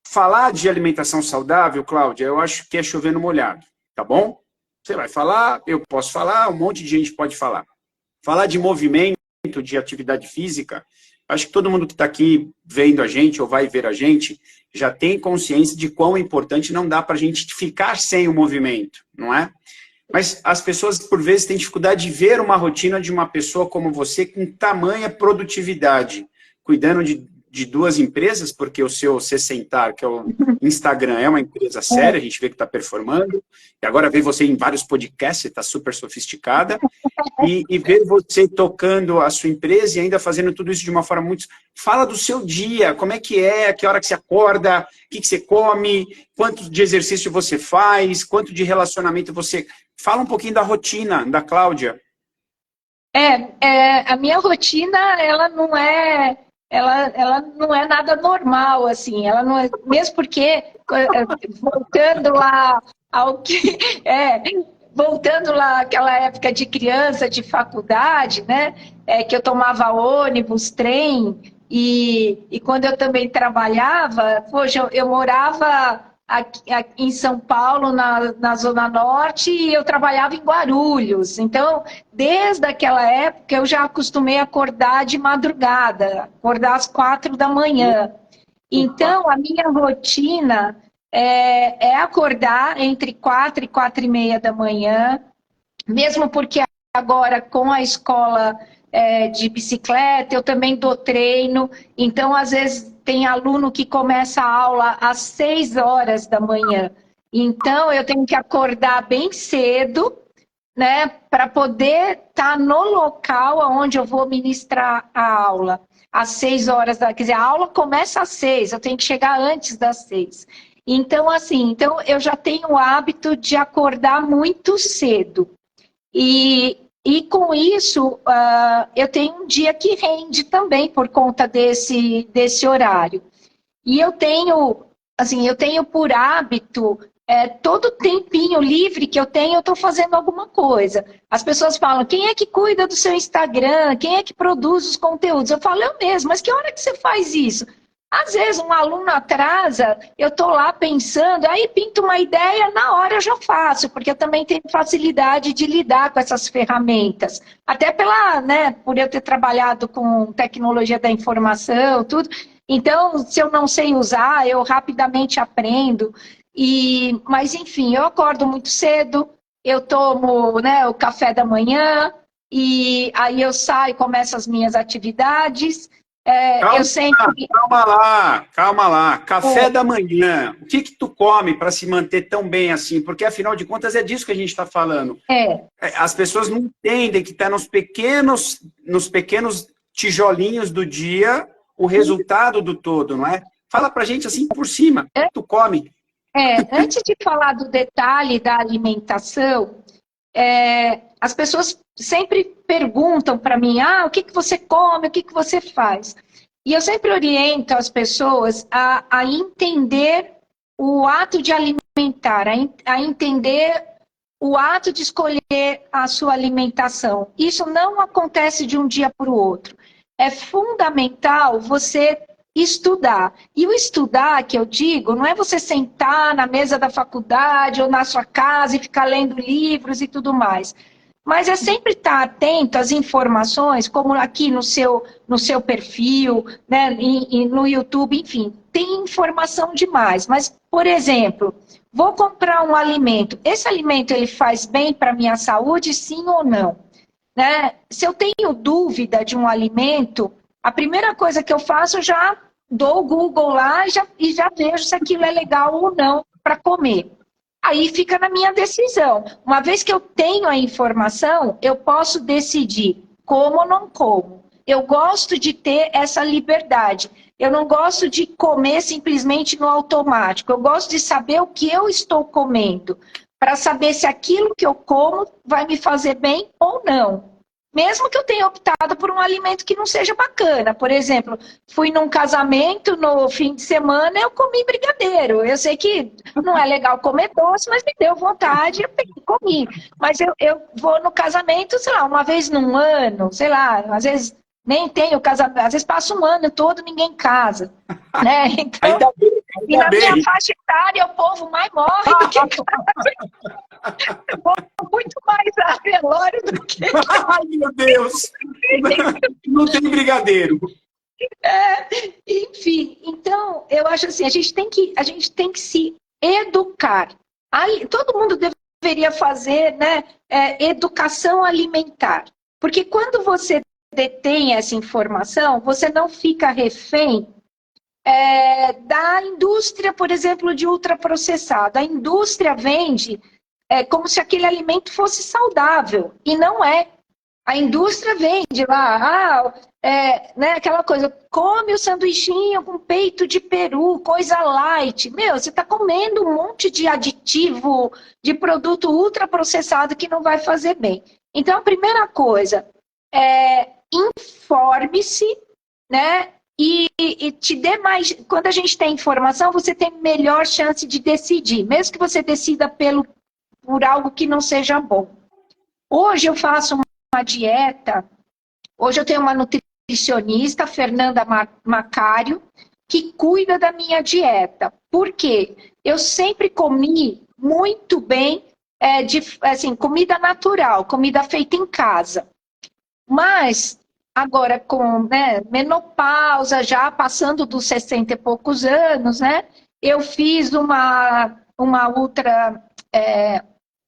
falar de alimentação saudável, Cláudia, eu acho que é chover no molhado, tá bom? Você vai falar, eu posso falar, um monte de gente pode falar. Falar de movimento, de atividade física, acho que todo mundo que está aqui vendo a gente ou vai ver a gente já tem consciência de quão importante, não dá para a gente ficar sem o movimento, não é? Mas as pessoas, por vezes, têm dificuldade de ver uma rotina de uma pessoa como você com tamanha produtividade, cuidando de duas empresas, porque o seu Sessentar, que é o Instagram, é uma empresa séria, a gente vê que está performando, e agora vê você em vários podcasts, você está super sofisticada, e ver você tocando a sua empresa e ainda fazendo tudo isso de uma forma muito... Fala do seu dia, como é, que hora que você acorda, o que você come, quanto de exercício você faz, quanto de relacionamento você... Fala um pouquinho da rotina da Cláudia. A minha rotina, ela não é nada normal, assim, ela não é, mesmo porque, voltando lá ao que, voltando lá àquela época de criança, de faculdade, né, que eu tomava ônibus, trem, e quando eu também trabalhava, poxa, eu morava aqui em São Paulo, na Zona Norte, e eu trabalhava em Guarulhos. Então, desde aquela época, eu já acostumei a acordar de madrugada, acordar às 4 da manhã. Opa. Então, a minha rotina é acordar entre 4 e 4:30 da manhã, mesmo porque agora com a escola de bicicleta, eu também dou treino, então às vezes tem aluno que começa a aula às 6 horas da manhã. Então eu tenho que acordar bem cedo, né, para poder estar no local onde eu vou ministrar a aula. Às 6 horas, quer dizer, a aula começa às 6, eu tenho que chegar antes das 6. Então, assim, eu já tenho o hábito de acordar muito cedo. E com isso, eu tenho um dia que rende também por conta desse horário. E eu tenho por hábito todo tempinho livre que eu tenho, eu estou fazendo alguma coisa. As pessoas falam, quem é que cuida do seu Instagram? Quem é que produz os conteúdos? Eu falo, eu mesmo, mas que hora que você faz isso? Às vezes um aluno atrasa, eu estou lá pensando, aí pinto uma ideia, na hora eu já faço, porque eu também tenho facilidade de lidar com essas ferramentas. Até por eu ter trabalhado com tecnologia da informação, tudo. Então, se eu não sei usar, eu rapidamente aprendo. Mas, enfim, eu acordo muito cedo, eu tomo, o café da manhã, e aí eu saio, começo as minhas atividades. Eu sempre... Calma lá. Café da manhã. O que tu come para se manter tão bem assim? Porque, afinal de contas, é disso que a gente está falando. As pessoas não entendem que está nos pequenos tijolinhos do dia o resultado do todo, não é? Fala pra gente assim por cima. O que tu come? Antes de falar do detalhe da alimentação, as pessoas sempre perguntam para mim, o que você come, o que você faz? E eu sempre oriento as pessoas a entender o ato de alimentar, a entender o ato de escolher a sua alimentação. Isso não acontece de um dia para o outro. É fundamental você estudar. E o estudar, que eu digo, não é você sentar na mesa da faculdade ou na sua casa e ficar lendo livros e tudo mais. Mas é sempre estar atento às informações, como aqui no seu perfil, né, e no YouTube, enfim, tem informação demais. Mas, por exemplo, vou comprar um alimento. Esse alimento ele faz bem para a minha saúde, sim ou não? Né? Se eu tenho dúvida de um alimento, a primeira coisa que eu faço, eu já dou o Google lá e já vejo se aquilo é legal ou não para comer. Aí fica na minha decisão. Uma vez que eu tenho a informação, eu posso decidir como ou não como. Eu gosto de ter essa liberdade. Eu não gosto de comer simplesmente no automático. Eu gosto de saber o que eu estou comendo, para saber se aquilo que eu como vai me fazer bem ou não. Mesmo que eu tenha optado por um alimento que não seja bacana. Por exemplo, fui num casamento no fim de semana, eu comi brigadeiro. Eu sei que não é legal comer doce, mas me deu vontade, eu peguei e comi. Mas eu vou no casamento, sei lá, uma vez num ano, sei lá, às vezes nem tenho casamento, às vezes passa um ano todo, ninguém casa. Né? Então, Ainda bem. E na minha faixa etária, o povo mais morre do que casa. Eu vou muito mais a velório do que... Ai, meu Deus! Não tem brigadeiro. Enfim, então, eu acho assim, a gente tem que se educar. Aí, todo mundo deveria fazer, né, educação alimentar. Porque quando você detém essa informação, você não fica refém da indústria, por exemplo, de ultraprocessado. A indústria vende como se aquele alimento fosse saudável, e não é. A indústria vende lá, né, aquela coisa, come o sanduichinho com peito de peru, coisa light. Meu, você está comendo um monte de aditivo, de produto ultraprocessado que não vai fazer bem. Então, a primeira coisa, informe-se, né? E te dê mais... Quando a gente tem informação, você tem melhor chance de decidir, mesmo que você decida por algo que não seja bom. Hoje eu faço uma dieta, hoje eu tenho uma nutricionista, Fernanda Macário, que cuida da minha dieta. Por quê? Eu sempre comi muito bem, assim, comida natural, comida feita em casa. Mas... Agora, com menopausa, já passando dos 60 e poucos anos, né? Eu fiz uma ultra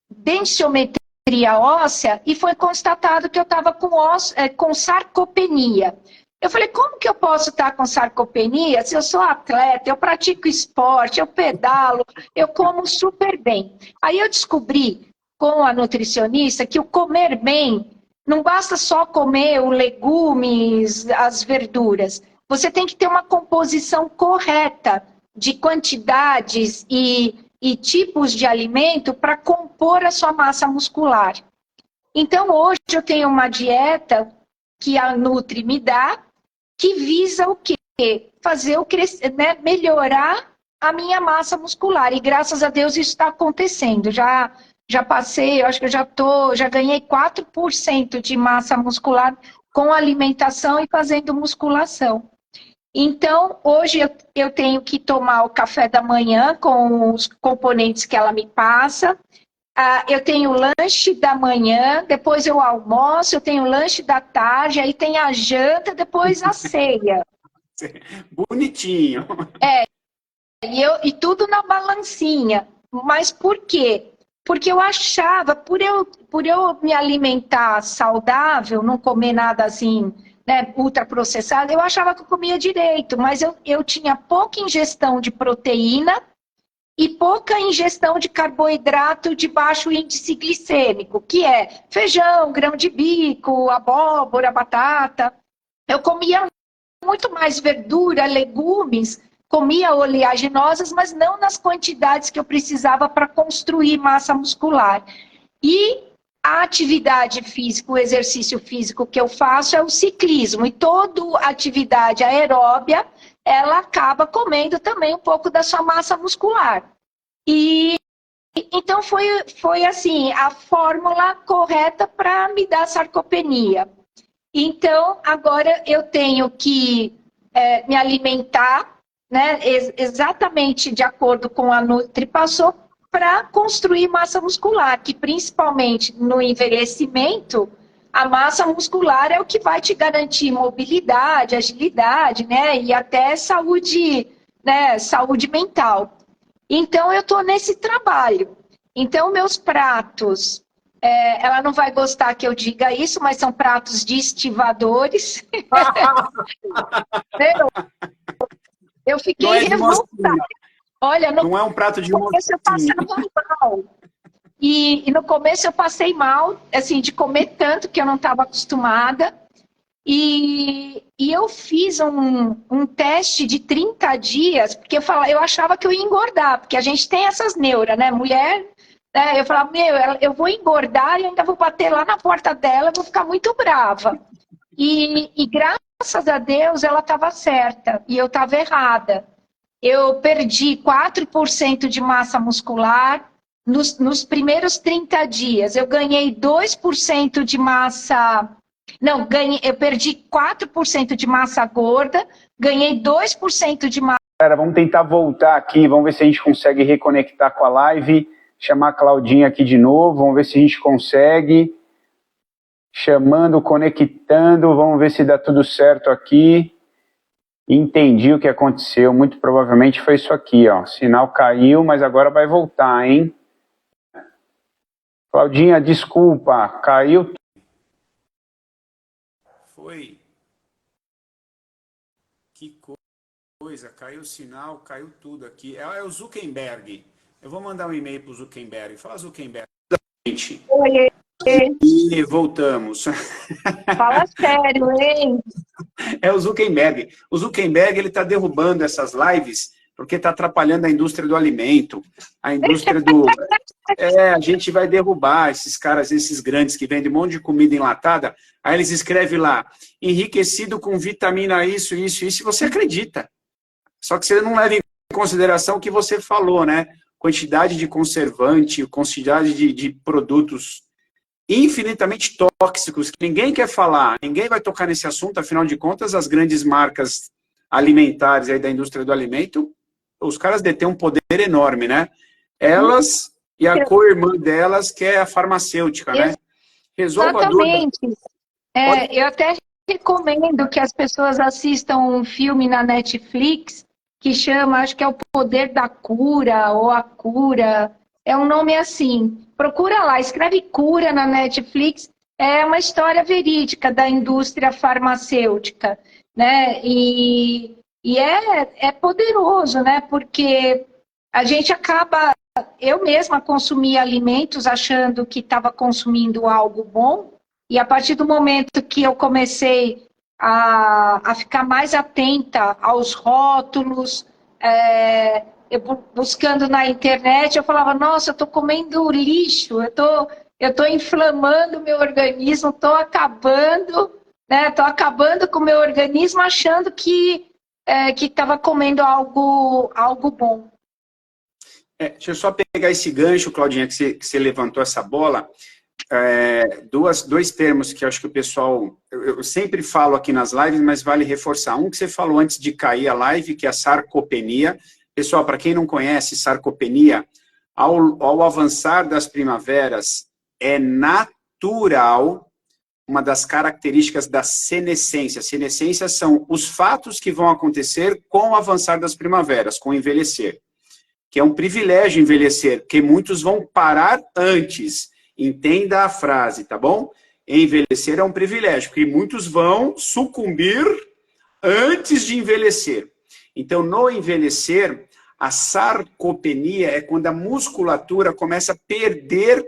densiometria óssea e foi constatado que eu estava com sarcopenia. Eu falei, como que eu posso estar com sarcopenia se eu sou atleta, eu pratico esporte, eu pedalo, eu como super bem. Aí eu descobri com a nutricionista que o comer bem não basta só comer os legumes, as verduras. Você tem que ter uma composição correta de quantidades e tipos de alimento para compor a sua massa muscular. Então, hoje eu tenho uma dieta que a Nutri me dá, que visa o quê? Fazer melhorar a minha massa muscular. E graças a Deus isso está acontecendo. Já passei, eu acho que já ganhei 4% de massa muscular com alimentação e fazendo musculação. Então, hoje eu tenho que tomar o café da manhã com os componentes que ela me passa. Eu tenho o lanche da manhã, depois eu almoço, eu tenho o lanche da tarde, aí tem a janta, depois a ceia. Bonitinho. E tudo na balancinha. Mas por quê? Porque eu achava, por eu me alimentar saudável, não comer nada assim, né, ultraprocessado, eu achava que eu comia direito, mas eu tinha pouca ingestão de proteína e pouca ingestão de carboidrato de baixo índice glicêmico, que é feijão, grão de bico, abóbora, batata. Eu comia muito mais verdura, legumes, comia oleaginosas, mas não nas quantidades que eu precisava para construir massa muscular. E a atividade física, o exercício físico que eu faço é o ciclismo. E toda atividade aeróbia, ela acaba comendo também um pouco da sua massa muscular. E então foi assim, a fórmula correta para me dar sarcopenia. Então, agora eu tenho que me alimentar, né, exatamente de acordo com a Nutri passou, para construir massa muscular, que principalmente no envelhecimento, a massa muscular é o que vai te garantir mobilidade, agilidade, né, e até saúde, né, saúde mental. Então, eu estou nesse trabalho. Então, meus pratos, ela não vai gostar que eu diga isso, mas são pratos de estivadores. Eu fiquei revoltada. Olha, não é um prato de começo eu passava mal. E no começo eu passei mal, assim, de comer tanto que eu não estava acostumada. E eu fiz um teste de 30 dias, porque eu achava que eu ia engordar, porque a gente tem essas neuras, né? Mulher, né? Eu falava, eu vou engordar e ainda vou bater lá na porta dela, eu vou ficar muito brava. E graças a Deus ela estava certa e eu estava errada. Eu perdi 4% de massa muscular nos primeiros 30 dias. Eu ganhei 2% de massa... Não, eu perdi 4% de massa gorda, ganhei 2% de massa... Galera, vamos tentar voltar aqui, vamos ver se a gente consegue reconectar com a live, chamar a Claudinha aqui de novo, vamos ver se a gente consegue. Chamando, conectando, vamos ver se dá tudo certo aqui. Entendi o que aconteceu, muito provavelmente foi isso aqui, ó. O sinal caiu, mas agora vai voltar, hein? Claudinha, desculpa, caiu. Foi. Que coisa, caiu o sinal, caiu tudo aqui. É o Zuckerberg. Eu vou mandar um e-mail para o Zuckerberg. Fala, Zuckerberg. Oi. E voltamos. Fala sério, hein? É o Zuckerberg. O Zuckerberg ele está derrubando essas lives porque está atrapalhando a indústria do alimento, a indústria do... a gente vai derrubar esses caras, esses grandes que vendem um monte de comida enlatada, aí eles escrevem lá, enriquecido com vitamina isso, isso, isso, e você acredita. Só que você não leva em consideração o que você falou, né? Quantidade de conservante, quantidade de produtos infinitamente tóxicos, que ninguém quer falar, ninguém vai tocar nesse assunto, afinal de contas, as grandes marcas alimentares aí da indústria do alimento, os caras detêm um poder enorme, né? Elas e a co-irmã delas, que é a farmacêutica, né? Resolva a dúvida. Exatamente. Eu até recomendo que as pessoas assistam um filme na Netflix que chama, acho que é O Poder da Cura, ou A Cura, é um nome assim. Procura lá, escreve Cura na Netflix, é uma história verídica da indústria farmacêutica, né? E é poderoso, né? Porque a gente acaba... Eu mesma consumia alimentos achando que estava consumindo algo bom, e a partir do momento que eu comecei a ficar mais atenta aos rótulos, eu buscando na internet, eu falava, nossa, eu estou comendo lixo, eu tô inflamando o meu organismo, estou acabando, né? Estou acabando com o meu organismo achando que estava comendo algo bom. Deixa eu só pegar esse gancho, Claudinha, que você levantou essa bola. Dois termos que eu acho que o pessoal... Eu sempre falo aqui nas lives, mas vale reforçar. Um que você falou antes de cair a live, que é a sarcopenia. Pessoal, para quem não conhece, sarcopenia, ao avançar das primaveras, é natural, uma das características da senescência. Senescência são os fatos que vão acontecer com o avançar das primaveras, com o envelhecer. Que é um privilégio envelhecer, porque muitos vão parar antes. Entenda a frase, tá bom? Envelhecer é um privilégio, porque muitos vão sucumbir antes de envelhecer. Então, no envelhecer, a sarcopenia é quando a musculatura começa a perder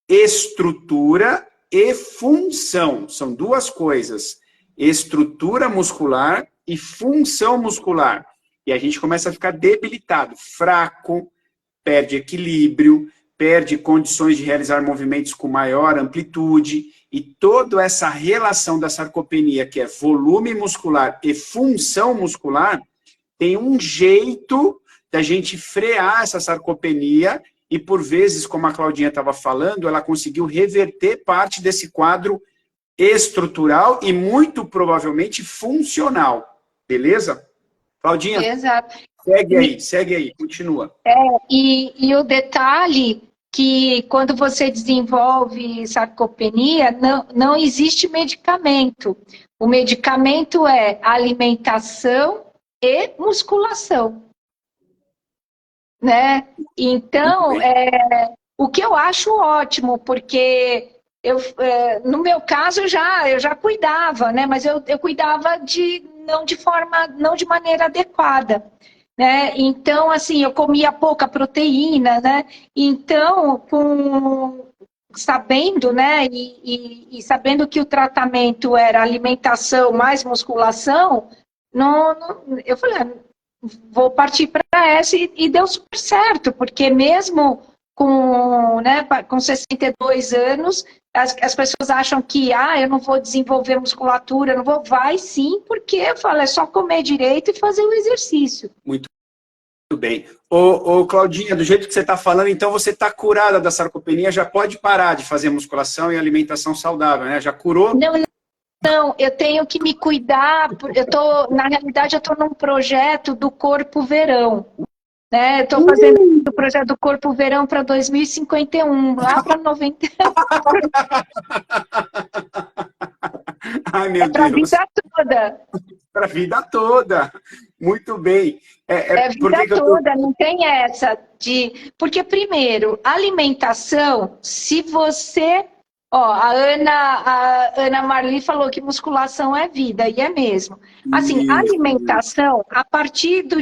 estrutura e função. São duas coisas, estrutura muscular e função muscular. E a gente começa a ficar debilitado, fraco, perde equilíbrio, perde condições de realizar movimentos com maior amplitude, e toda essa relação da sarcopenia, que é volume muscular e função muscular, tem um jeito da gente frear essa sarcopenia, e por vezes, como a Claudinha estava falando, ela conseguiu reverter parte desse quadro estrutural e muito provavelmente funcional. Beleza? Claudinha? Exato. Segue aí, continua. E o detalhe que quando você desenvolve sarcopenia, não existe medicamento. O medicamento é alimentação e musculação. Né? Então, o que eu acho ótimo, porque no meu caso eu já cuidava, né? Mas eu cuidava não de maneira adequada. Né? Então, assim, eu comia pouca proteína, né? Então, sabendo, né? E sabendo que o tratamento era alimentação mais musculação, eu falei, vou partir para essa e deu super certo, porque mesmo com 62 anos, as pessoas acham que eu não vou desenvolver musculatura, eu não vou. Vai sim, porque eu falo, é só comer direito e fazer o exercício. Muito bem. Ô, Claudinha, do jeito que você está falando, então você está curada da sarcopenia, já pode parar de fazer musculação e alimentação saudável, né? Já curou? Não, eu tenho que me cuidar. Na realidade, eu estou num projeto do Corpo Verão. Né? Eu estou fazendo o projeto do Corpo Verão para 2051, lá para 90. Ai, meu Deus. Para a vida toda. Para a vida toda. Muito bem. É vida toda, não tem essa de... Porque, primeiro, alimentação, se você... a Ana Marli falou que musculação é vida, e é mesmo. Assim, alimentação, a partir do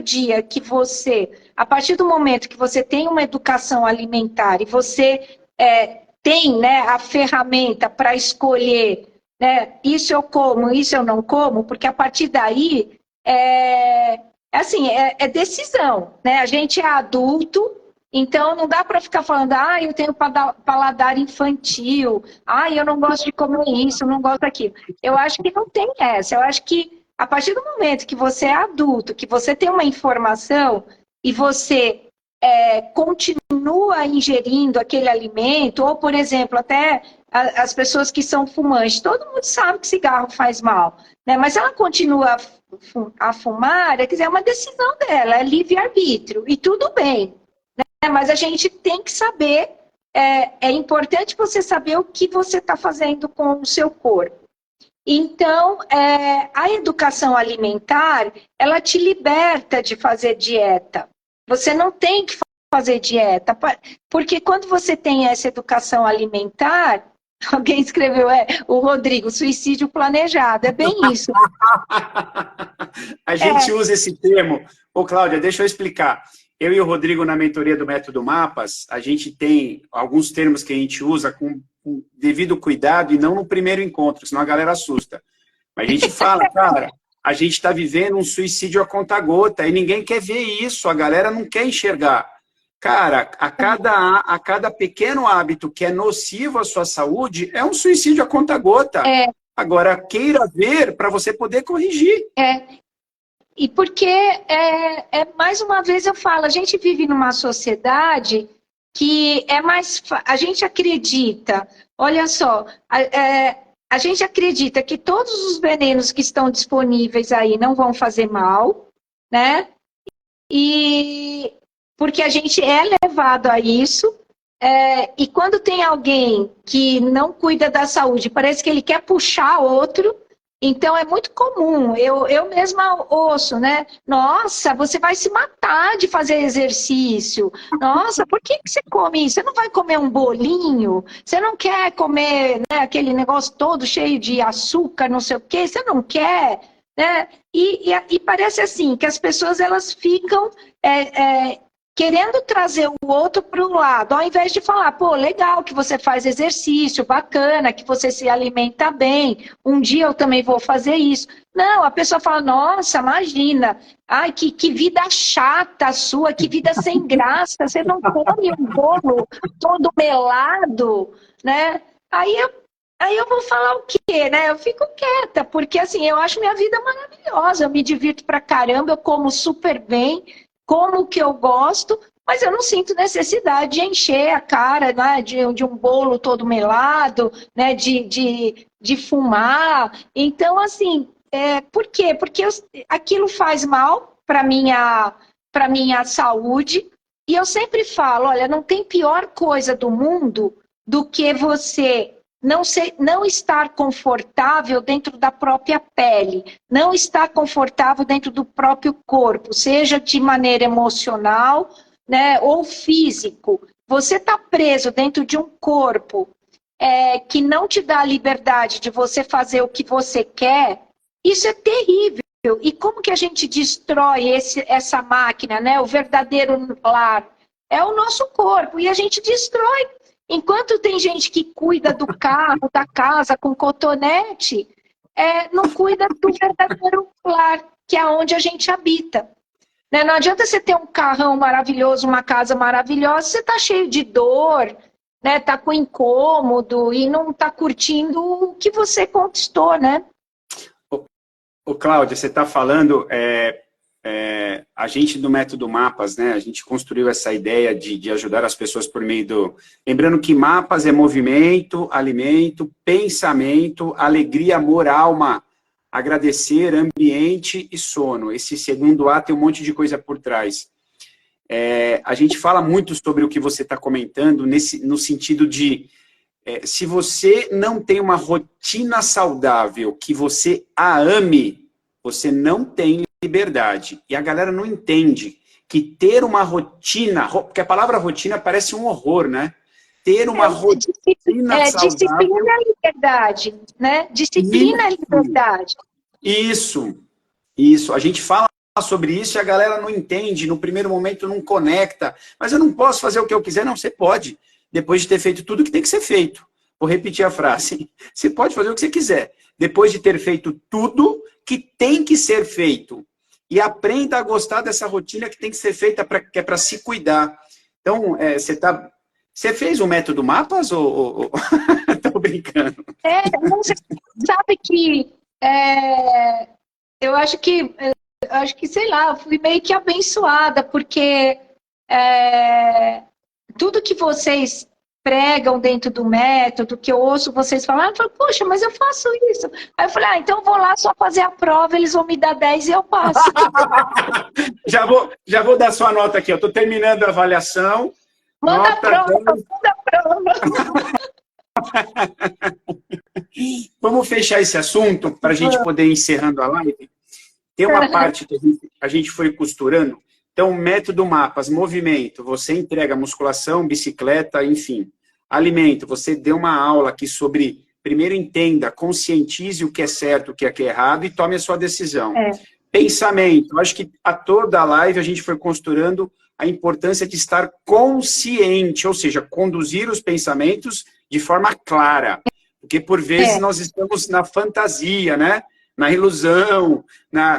momento que você tem uma educação alimentar e você tem, né, a ferramenta para escolher, né, isso eu como, isso eu não como, porque a partir daí é decisão, né? A gente é adulto. Então, não dá para ficar falando, eu tenho paladar infantil, eu não gosto de comer isso, eu não gosto daquilo. Eu acho que não tem essa. Eu acho que, a partir do momento que você é adulto, que você tem uma informação e você continua ingerindo aquele alimento, ou, por exemplo, até as pessoas que são fumantes, todo mundo sabe que cigarro faz mal, né? Mas ela continua a fumar, quer dizer, é uma decisão dela, é livre-arbítrio, e tudo bem. Mas a gente tem que saber, é importante você saber o que você está fazendo com o seu corpo. Então, a educação alimentar, ela te liberta de fazer dieta. Você não tem que fazer dieta, porque quando você tem essa educação alimentar, alguém escreveu, o Rodrigo, suicídio planejado, é bem isso. A gente usa esse termo. Ô, Cláudia, deixa eu explicar. Eu e o Rodrigo, na mentoria do Método Mapas, a gente tem alguns termos que a gente usa com devido cuidado e não no primeiro encontro, senão a galera assusta. Mas a gente fala, cara, a gente está vivendo um suicídio a conta-gota e ninguém quer ver isso, a galera não quer enxergar. Cara, a cada pequeno hábito que é nocivo à sua saúde, é um suicídio a conta-gota. Agora, queira ver para você poder corrigir. E porque, mais uma vez eu falo, a gente vive numa sociedade que a gente acredita, olha só, a gente acredita que todos os venenos que estão disponíveis aí não vão fazer mal, né? E porque a gente é levado a isso, e quando tem alguém que não cuida da saúde, parece que ele quer puxar outro. Então, é muito comum, eu mesma ouço, né? Nossa, você vai se matar de fazer exercício. Nossa, por que você come isso? Você não vai comer um bolinho? Você não quer comer, né, aquele negócio todo cheio de açúcar, não sei o quê? Você não quer, né? E parece assim, que as pessoas elas ficam querendo trazer o outro para o lado, ao invés de falar, pô, legal que você faz exercício, bacana, que você se alimenta bem, um dia eu também vou fazer isso. Não, a pessoa fala, nossa, imagina, ai, que vida chata a sua, que vida sem graça, você não come um bolo todo melado, né? Aí eu vou falar o quê, né? Eu fico quieta, porque assim, eu acho minha vida maravilhosa, eu me divirto pra caramba, eu como super bem, como o que eu gosto, mas eu não sinto necessidade de encher a cara, né, de um bolo todo melado, né, de fumar. Então, assim, por quê? Porque aquilo faz mal para minha saúde, e eu sempre falo, olha, não tem pior coisa do mundo do que você não estar confortável dentro da própria pele, não estar confortável dentro do próprio corpo, seja de maneira emocional, né, ou físico. Você está preso dentro de um corpo que não te dá a liberdade de você fazer o que você quer, isso é terrível. E como que a gente destrói essa máquina, né, o verdadeiro lar? É o nosso corpo, e a gente destrói. Enquanto tem gente que cuida do carro, da casa com cotonete, não cuida do verdadeiro lar, que é onde a gente habita. Né? Não adianta você ter um carrão maravilhoso, uma casa maravilhosa, você está cheio de dor, né? Tá com incômodo e não está curtindo o que você conquistou, né? Ô, Cláudia, você está falando, a gente do Método Mapas, né, a gente construiu essa ideia de ajudar as pessoas por meio do... Lembrando que mapas é movimento, alimento, pensamento, alegria, amor, alma, agradecer, ambiente e sono. Esse segundo A tem um monte de coisa por trás. A gente fala muito sobre o que você está comentando, no sentido de, se você não tem uma rotina saudável, que você a ame, você não tem liberdade. E a galera não entende que ter uma rotina, porque a palavra rotina parece um horror, né? Ter uma rotina saudável... Disciplina é liberdade, né? Disciplina é liberdade. Isso. A gente fala sobre isso e a galera não entende, no primeiro momento não conecta. Mas eu não posso fazer o que eu quiser. Não, você pode. Depois de ter feito tudo que tem que ser feito. Vou repetir a frase. Você pode fazer o que você quiser. Depois de ter feito tudo que tem que ser feito. E aprenda a gostar dessa rotina que tem que ser feita, que é para se cuidar. Então, você fez o método Mapas ou... Estou brincando. Você sabe que eu acho que, sei lá, eu fui meio que abençoada, porque tudo que vocês pregam dentro do método, que eu ouço vocês falar, eu falo, poxa, mas eu faço isso. Aí eu falei, então eu vou lá só fazer a prova, eles vão me dar 10 e eu passo. já vou dar sua nota aqui, eu estou terminando a avaliação. Manda a prova. Vamos fechar esse assunto para a gente poder ir encerrando a live. Tem uma parte que a gente foi costurando. Então, método Mapas, movimento, você entrega musculação, bicicleta, enfim. Alimento, você deu uma aula aqui sobre, primeiro entenda, conscientize o que é certo, o que é errado e tome a sua decisão. Pensamento, acho que a toda a live a gente foi costurando a importância de estar consciente, ou seja, conduzir os pensamentos de forma clara. Porque, por vezes, nós estamos na fantasia, né? Na ilusão,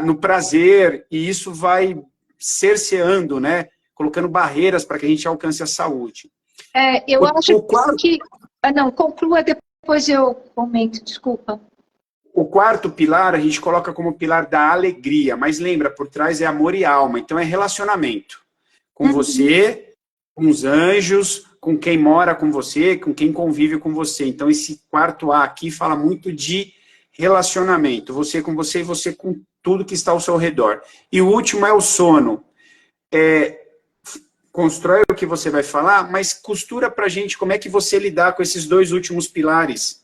no prazer, e isso vai cerceando, né? Colocando barreiras para que a gente alcance a saúde. Eu acho que... Não, conclua, depois eu comento, desculpa. O quarto pilar a gente coloca como pilar da alegria, mas lembra, por trás é amor e alma, então é relacionamento. Com você, com os anjos, com quem mora com você, com quem convive com você. Então esse quarto A aqui fala muito de relacionamento, você com você e você com tudo que está ao seu redor. E o último é o sono. Constrói o que você vai falar, mas costura pra gente como é que você lidar com esses dois últimos pilares,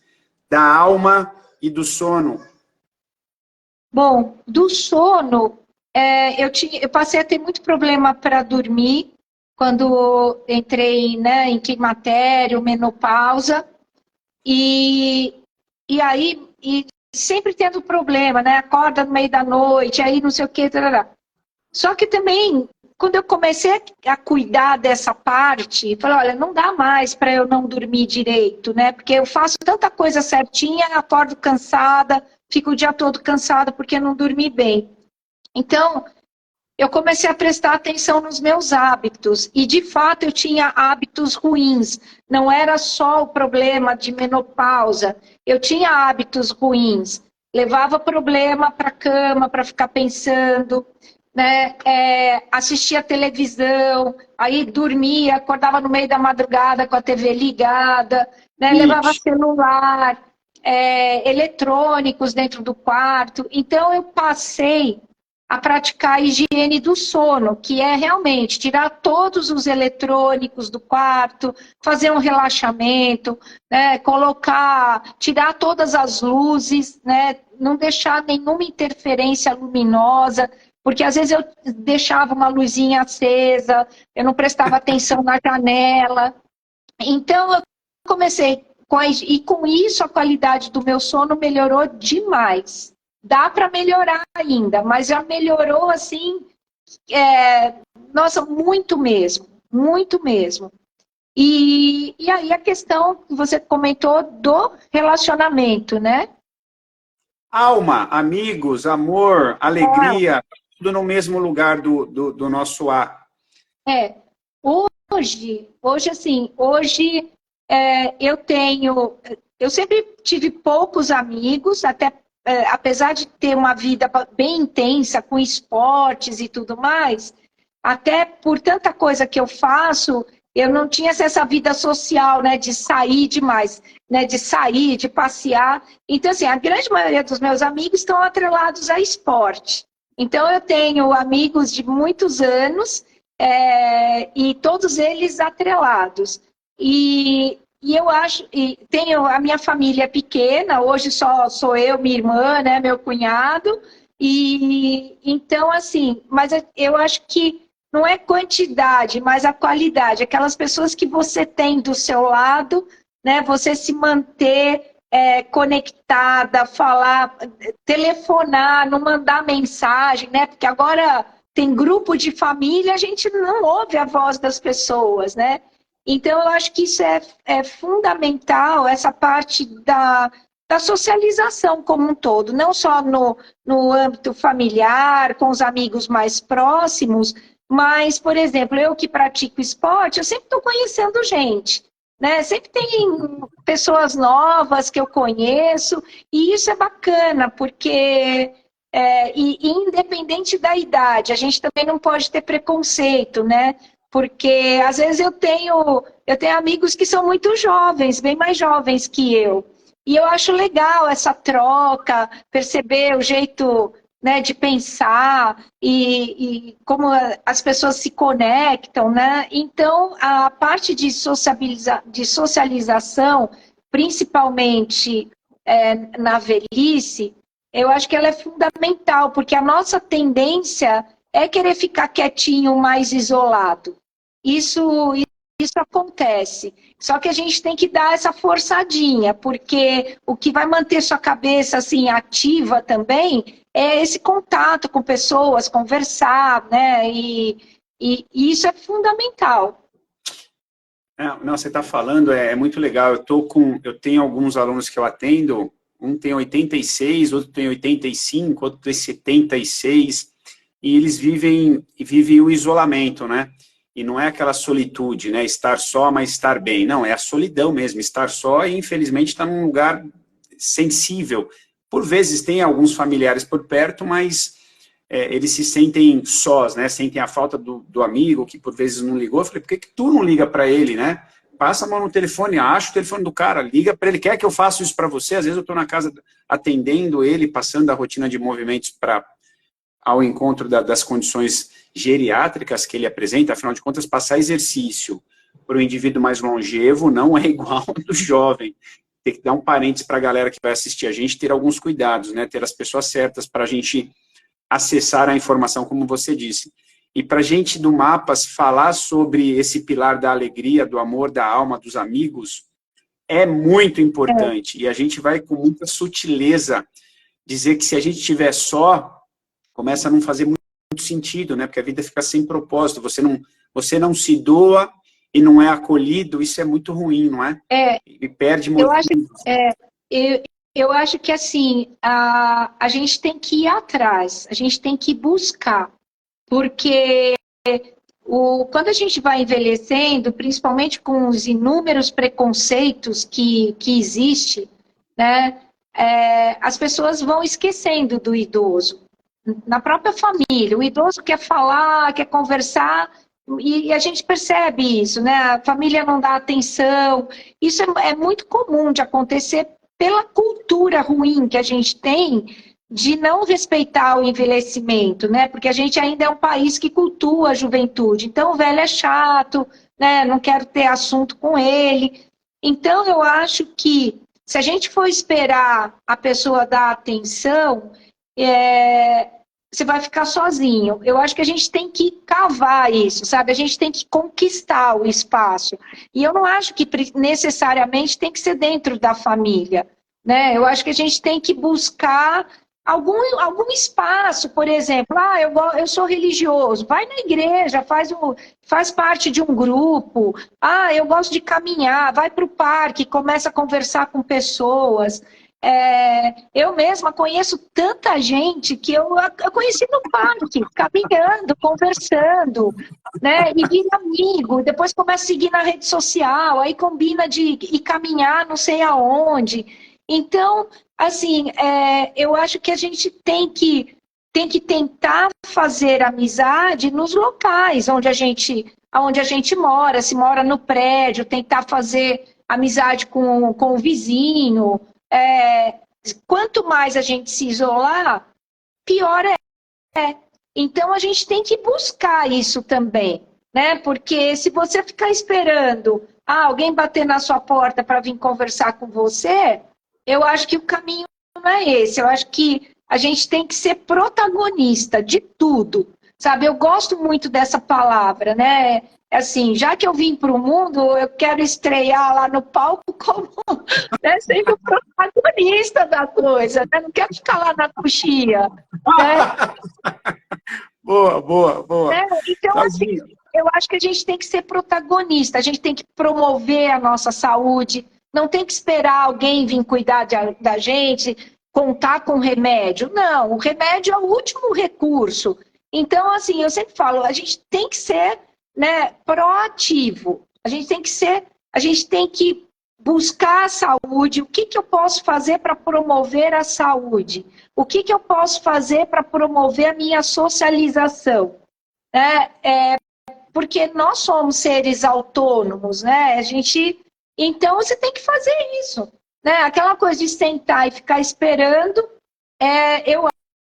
da alma e do sono. Bom, do sono, eu passei a ter muito problema para dormir quando entrei, né, em climatério, menopausa, e aí sempre tendo problema, né? Acorda no meio da noite, aí não sei o que, tarará. Só que também, quando eu comecei a cuidar dessa parte, falei, olha, não dá mais para eu não dormir direito, né? Porque eu faço tanta coisa certinha, acordo cansada, fico o dia todo cansada porque não dormi bem. Então, eu comecei a prestar atenção nos meus hábitos. E, de fato, eu tinha hábitos ruins. Não era só o problema de menopausa. Eu tinha hábitos ruins. Levava problema para a cama, para ficar pensando, né? Assistia televisão, aí dormia, acordava no meio da madrugada com a TV ligada, né? Levava celular, eletrônicos dentro do quarto. Então, eu passei a praticar a higiene do sono, que é realmente tirar todos os eletrônicos do quarto, fazer um relaxamento, né, tirar todas as luzes, né, não deixar nenhuma interferência luminosa, porque às vezes eu deixava uma luzinha acesa, eu não prestava atenção na janela. Então eu comecei, e com isso a qualidade do meu sono melhorou demais. Dá para melhorar ainda, mas já melhorou assim, nossa, muito mesmo, muito mesmo. E aí a questão que você comentou do relacionamento, né? Alma, amigos, amor, alegria, tudo no mesmo lugar do nosso A. Hoje eu sempre tive poucos amigos, até apesar de ter uma vida bem intensa com esportes e tudo mais, até por tanta coisa que eu faço, eu não tinha essa vida social, né, de sair demais, né, de sair, de passear. Então, assim, a grande maioria dos meus amigos estão atrelados a esporte. Então, eu tenho amigos de muitos anos, e todos eles atrelados. E eu acho, tenho a minha família pequena, hoje só sou eu, minha irmã, né, meu cunhado, e então, assim, mas eu acho que não é quantidade, mas a qualidade, aquelas pessoas que você tem do seu lado, né, você se manter conectada, falar, telefonar, não mandar mensagem, né, porque agora tem grupo de família, a gente não ouve a voz das pessoas, né? Então, eu acho que isso é fundamental, essa parte da socialização como um todo, não só no âmbito familiar, com os amigos mais próximos, mas, por exemplo, eu que pratico esporte, eu sempre estou conhecendo gente, né? Sempre tem pessoas novas que eu conheço, e isso é bacana, porque... e independente da idade, a gente também não pode ter preconceito, né? Porque às vezes eu tenho amigos que são muito jovens, bem mais jovens que eu. E eu acho legal essa troca, perceber o jeito, né, de pensar e como as pessoas se conectam, né? Então, a parte de socialização, principalmente na velhice, eu acho que ela é fundamental, porque a nossa tendência é querer ficar quietinho, mais isolado. Isso acontece. Só que a gente tem que dar essa forçadinha, porque o que vai manter sua cabeça assim ativa também é esse contato com pessoas, conversar, né? E isso é fundamental. Não, você está falando, é muito legal. Eu tenho alguns alunos que eu atendo, um tem 86, outro tem 85, outro tem 76, e eles vivem o isolamento, né? E não é aquela solitude, né? Estar só, mas estar bem. Não, é a solidão mesmo, estar só e, infelizmente, estar num lugar sensível. por vezes tem alguns familiares por perto, mas eles se sentem sós, né? Sentem a falta do amigo, que por vezes não ligou. Eu falei, por que tu não liga para ele, né? Passa a mão no telefone, acha o telefone do cara, liga para ele, quer que eu faça isso para você? Às vezes eu estou na casa atendendo ele, passando a rotina de movimentos ao encontro das condições geriátricas que ele apresenta. Afinal de contas, passar exercício para o indivíduo mais longevo não é igual ao do jovem. Tem que dar um parênteses para a galera que vai assistir a gente, ter alguns cuidados, né? Ter as pessoas certas para a gente acessar a informação, como você disse. E para a gente do Mapas falar sobre esse pilar da alegria, do amor, da alma, dos amigos, é muito importante. E a gente vai com muita sutileza dizer que se a gente estiver só, começa a não fazer muito sentido, né? Porque a vida fica sem propósito. Você não se doa e não é acolhido, isso é muito ruim, não é? E perde muito. Eu acho que assim, a gente tem que ir atrás, a gente tem que buscar, porque quando a gente vai envelhecendo, principalmente com os inúmeros preconceitos que existem, né, as pessoas vão esquecendo do idoso. Na própria família, o idoso quer falar, quer conversar, e a gente percebe isso, né? A família não dá atenção. Isso é muito comum de acontecer pela cultura ruim que a gente tem de não respeitar o envelhecimento, né? Porque a gente ainda é um país que cultua a juventude. Então, o velho é chato, né? Não quero ter assunto com ele. Então, eu acho que se a gente for esperar a pessoa dar atenção, você vai ficar sozinho. Eu acho que a gente tem que cavar isso, sabe? A gente tem que conquistar o espaço. E eu não acho que necessariamente tem que ser dentro da família, né? Eu acho que a gente tem que buscar algum espaço, por exemplo. Eu sou religioso, vai na igreja, faz parte de um grupo. Eu gosto de caminhar, vai para o parque, começa a conversar com pessoas. Eu mesma conheço tanta gente que eu conheci no parque, caminhando, conversando, né? E vira amigo, depois começa a seguir na rede social, aí combina de ir caminhar não sei aonde. Então, assim, eu acho que a gente tem que tentar fazer amizade nos locais onde a gente mora, se mora no prédio, tentar fazer amizade com o vizinho. Quanto mais a gente se isolar, pior é. Então, a gente tem que buscar isso também, né? Porque se você ficar esperando alguém bater na sua porta para vir conversar com você, eu acho que o caminho não é esse. Eu acho que a gente tem que ser protagonista de tudo, sabe? Eu gosto muito dessa palavra, né? Assim, já que eu vim para o mundo, eu quero estrear lá no palco como, né, sendo protagonista da coisa, né? Não quero ficar lá na coxia, né? Boa. Então, assim, eu acho que a gente tem que ser protagonista, a gente tem que promover a nossa saúde, não tem que esperar alguém vir cuidar da gente, contar com remédio. Não, o remédio é o último recurso. Então, assim, eu sempre falo, a gente tem que ser, né, proativo. A gente tem que buscar a saúde. O que eu posso fazer para promover a saúde? O que eu posso fazer para promover a minha socialização? Porque nós somos seres autônomos, né? Então, você tem que fazer isso, né? Aquela coisa de sentar e ficar esperando, eu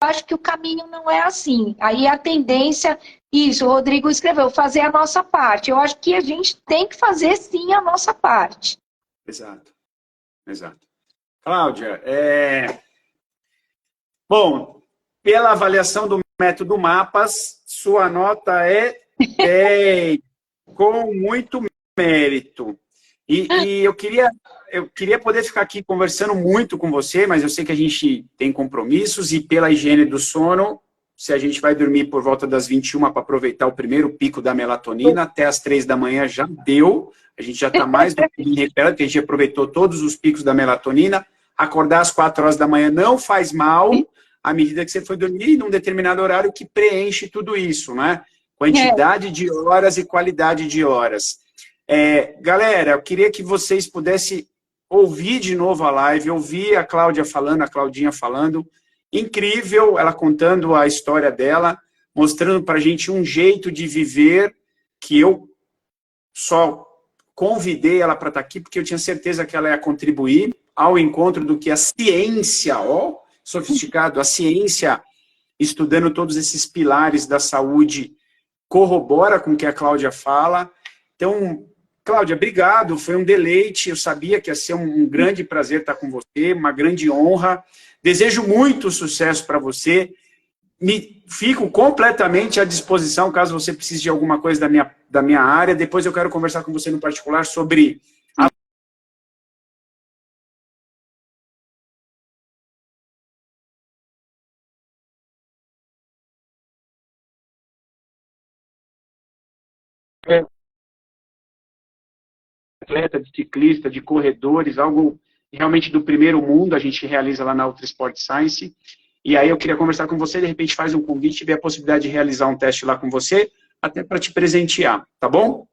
acho que o caminho não é assim. Aí a tendência, isso, o Rodrigo escreveu, fazer a nossa parte. Eu acho que a gente tem que fazer, sim, a nossa parte. Exato. Cláudia, bom, pela avaliação do método Mapas, sua nota é 10, com muito mérito. E eu queria poder ficar aqui conversando muito com você, mas eu sei que a gente tem compromissos e pela higiene do sono, se a gente vai dormir por volta das 21 para aproveitar o primeiro pico da melatonina, até as 3 da manhã já deu, a gente já está mais do que recuperado, porque a gente aproveitou todos os picos da melatonina. Acordar às 4 horas da manhã não faz mal, à medida que você foi dormir num determinado horário que preenche tudo isso, né? Quantidade de horas e qualidade de horas. Galera, eu queria que vocês pudessem ouvi de novo a live, ouvi a Cláudia falando, a Claudinha falando. Incrível, ela contando a história dela, mostrando para a gente um jeito de viver que eu só convidei ela para estar aqui porque eu tinha certeza que ela ia contribuir ao encontro do que a ciência, ó, sofisticado, a ciência, estudando todos esses pilares da saúde, corrobora com o que a Cláudia fala. Então, Cláudia, obrigado, foi um deleite, eu sabia que ia ser um grande prazer estar com você, uma grande honra. Desejo muito sucesso para você. Fico completamente à disposição, caso você precise de alguma coisa da minha área. Depois eu quero conversar com você no particular sobre a atleta, de ciclista, de corredores, algo realmente do primeiro mundo, a gente realiza lá na Ultra Sport Science. E aí eu queria conversar com você, de repente faz um convite e ver a possibilidade de realizar um teste lá com você, até para te presentear, tá bom?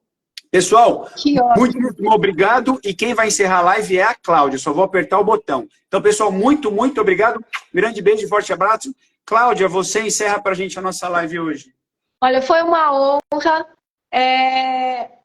Pessoal, muito obrigado. E quem vai encerrar a live é a Cláudia, só vou apertar o botão. Então, pessoal, muito obrigado. Grande beijo e forte abraço. Cláudia, você encerra para a gente a nossa live hoje. Olha, foi uma honra.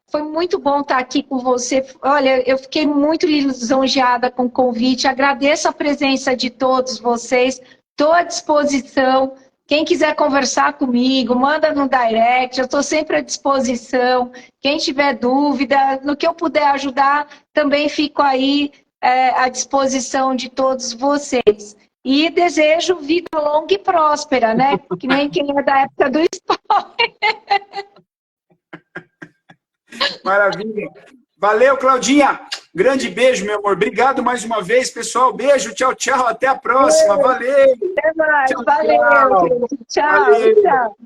Foi muito bom estar aqui com você. Olha, eu fiquei muito lisonjeada com o convite. Agradeço a presença de todos vocês. Estou à disposição. Quem quiser conversar comigo, manda no direct. Eu estou sempre à disposição. Quem tiver dúvida, no que eu puder ajudar, também fico aí à disposição de todos vocês. E desejo vida longa e próspera, né? Que nem quem é da época do esporte. Maravilha. Valeu, Claudinha. Grande beijo, meu amor. Obrigado mais uma vez, pessoal. Beijo, tchau, tchau. Até a próxima. Valeu. Até mais. Tchau, valeu. tchau. Tchau, Valeu. tchau.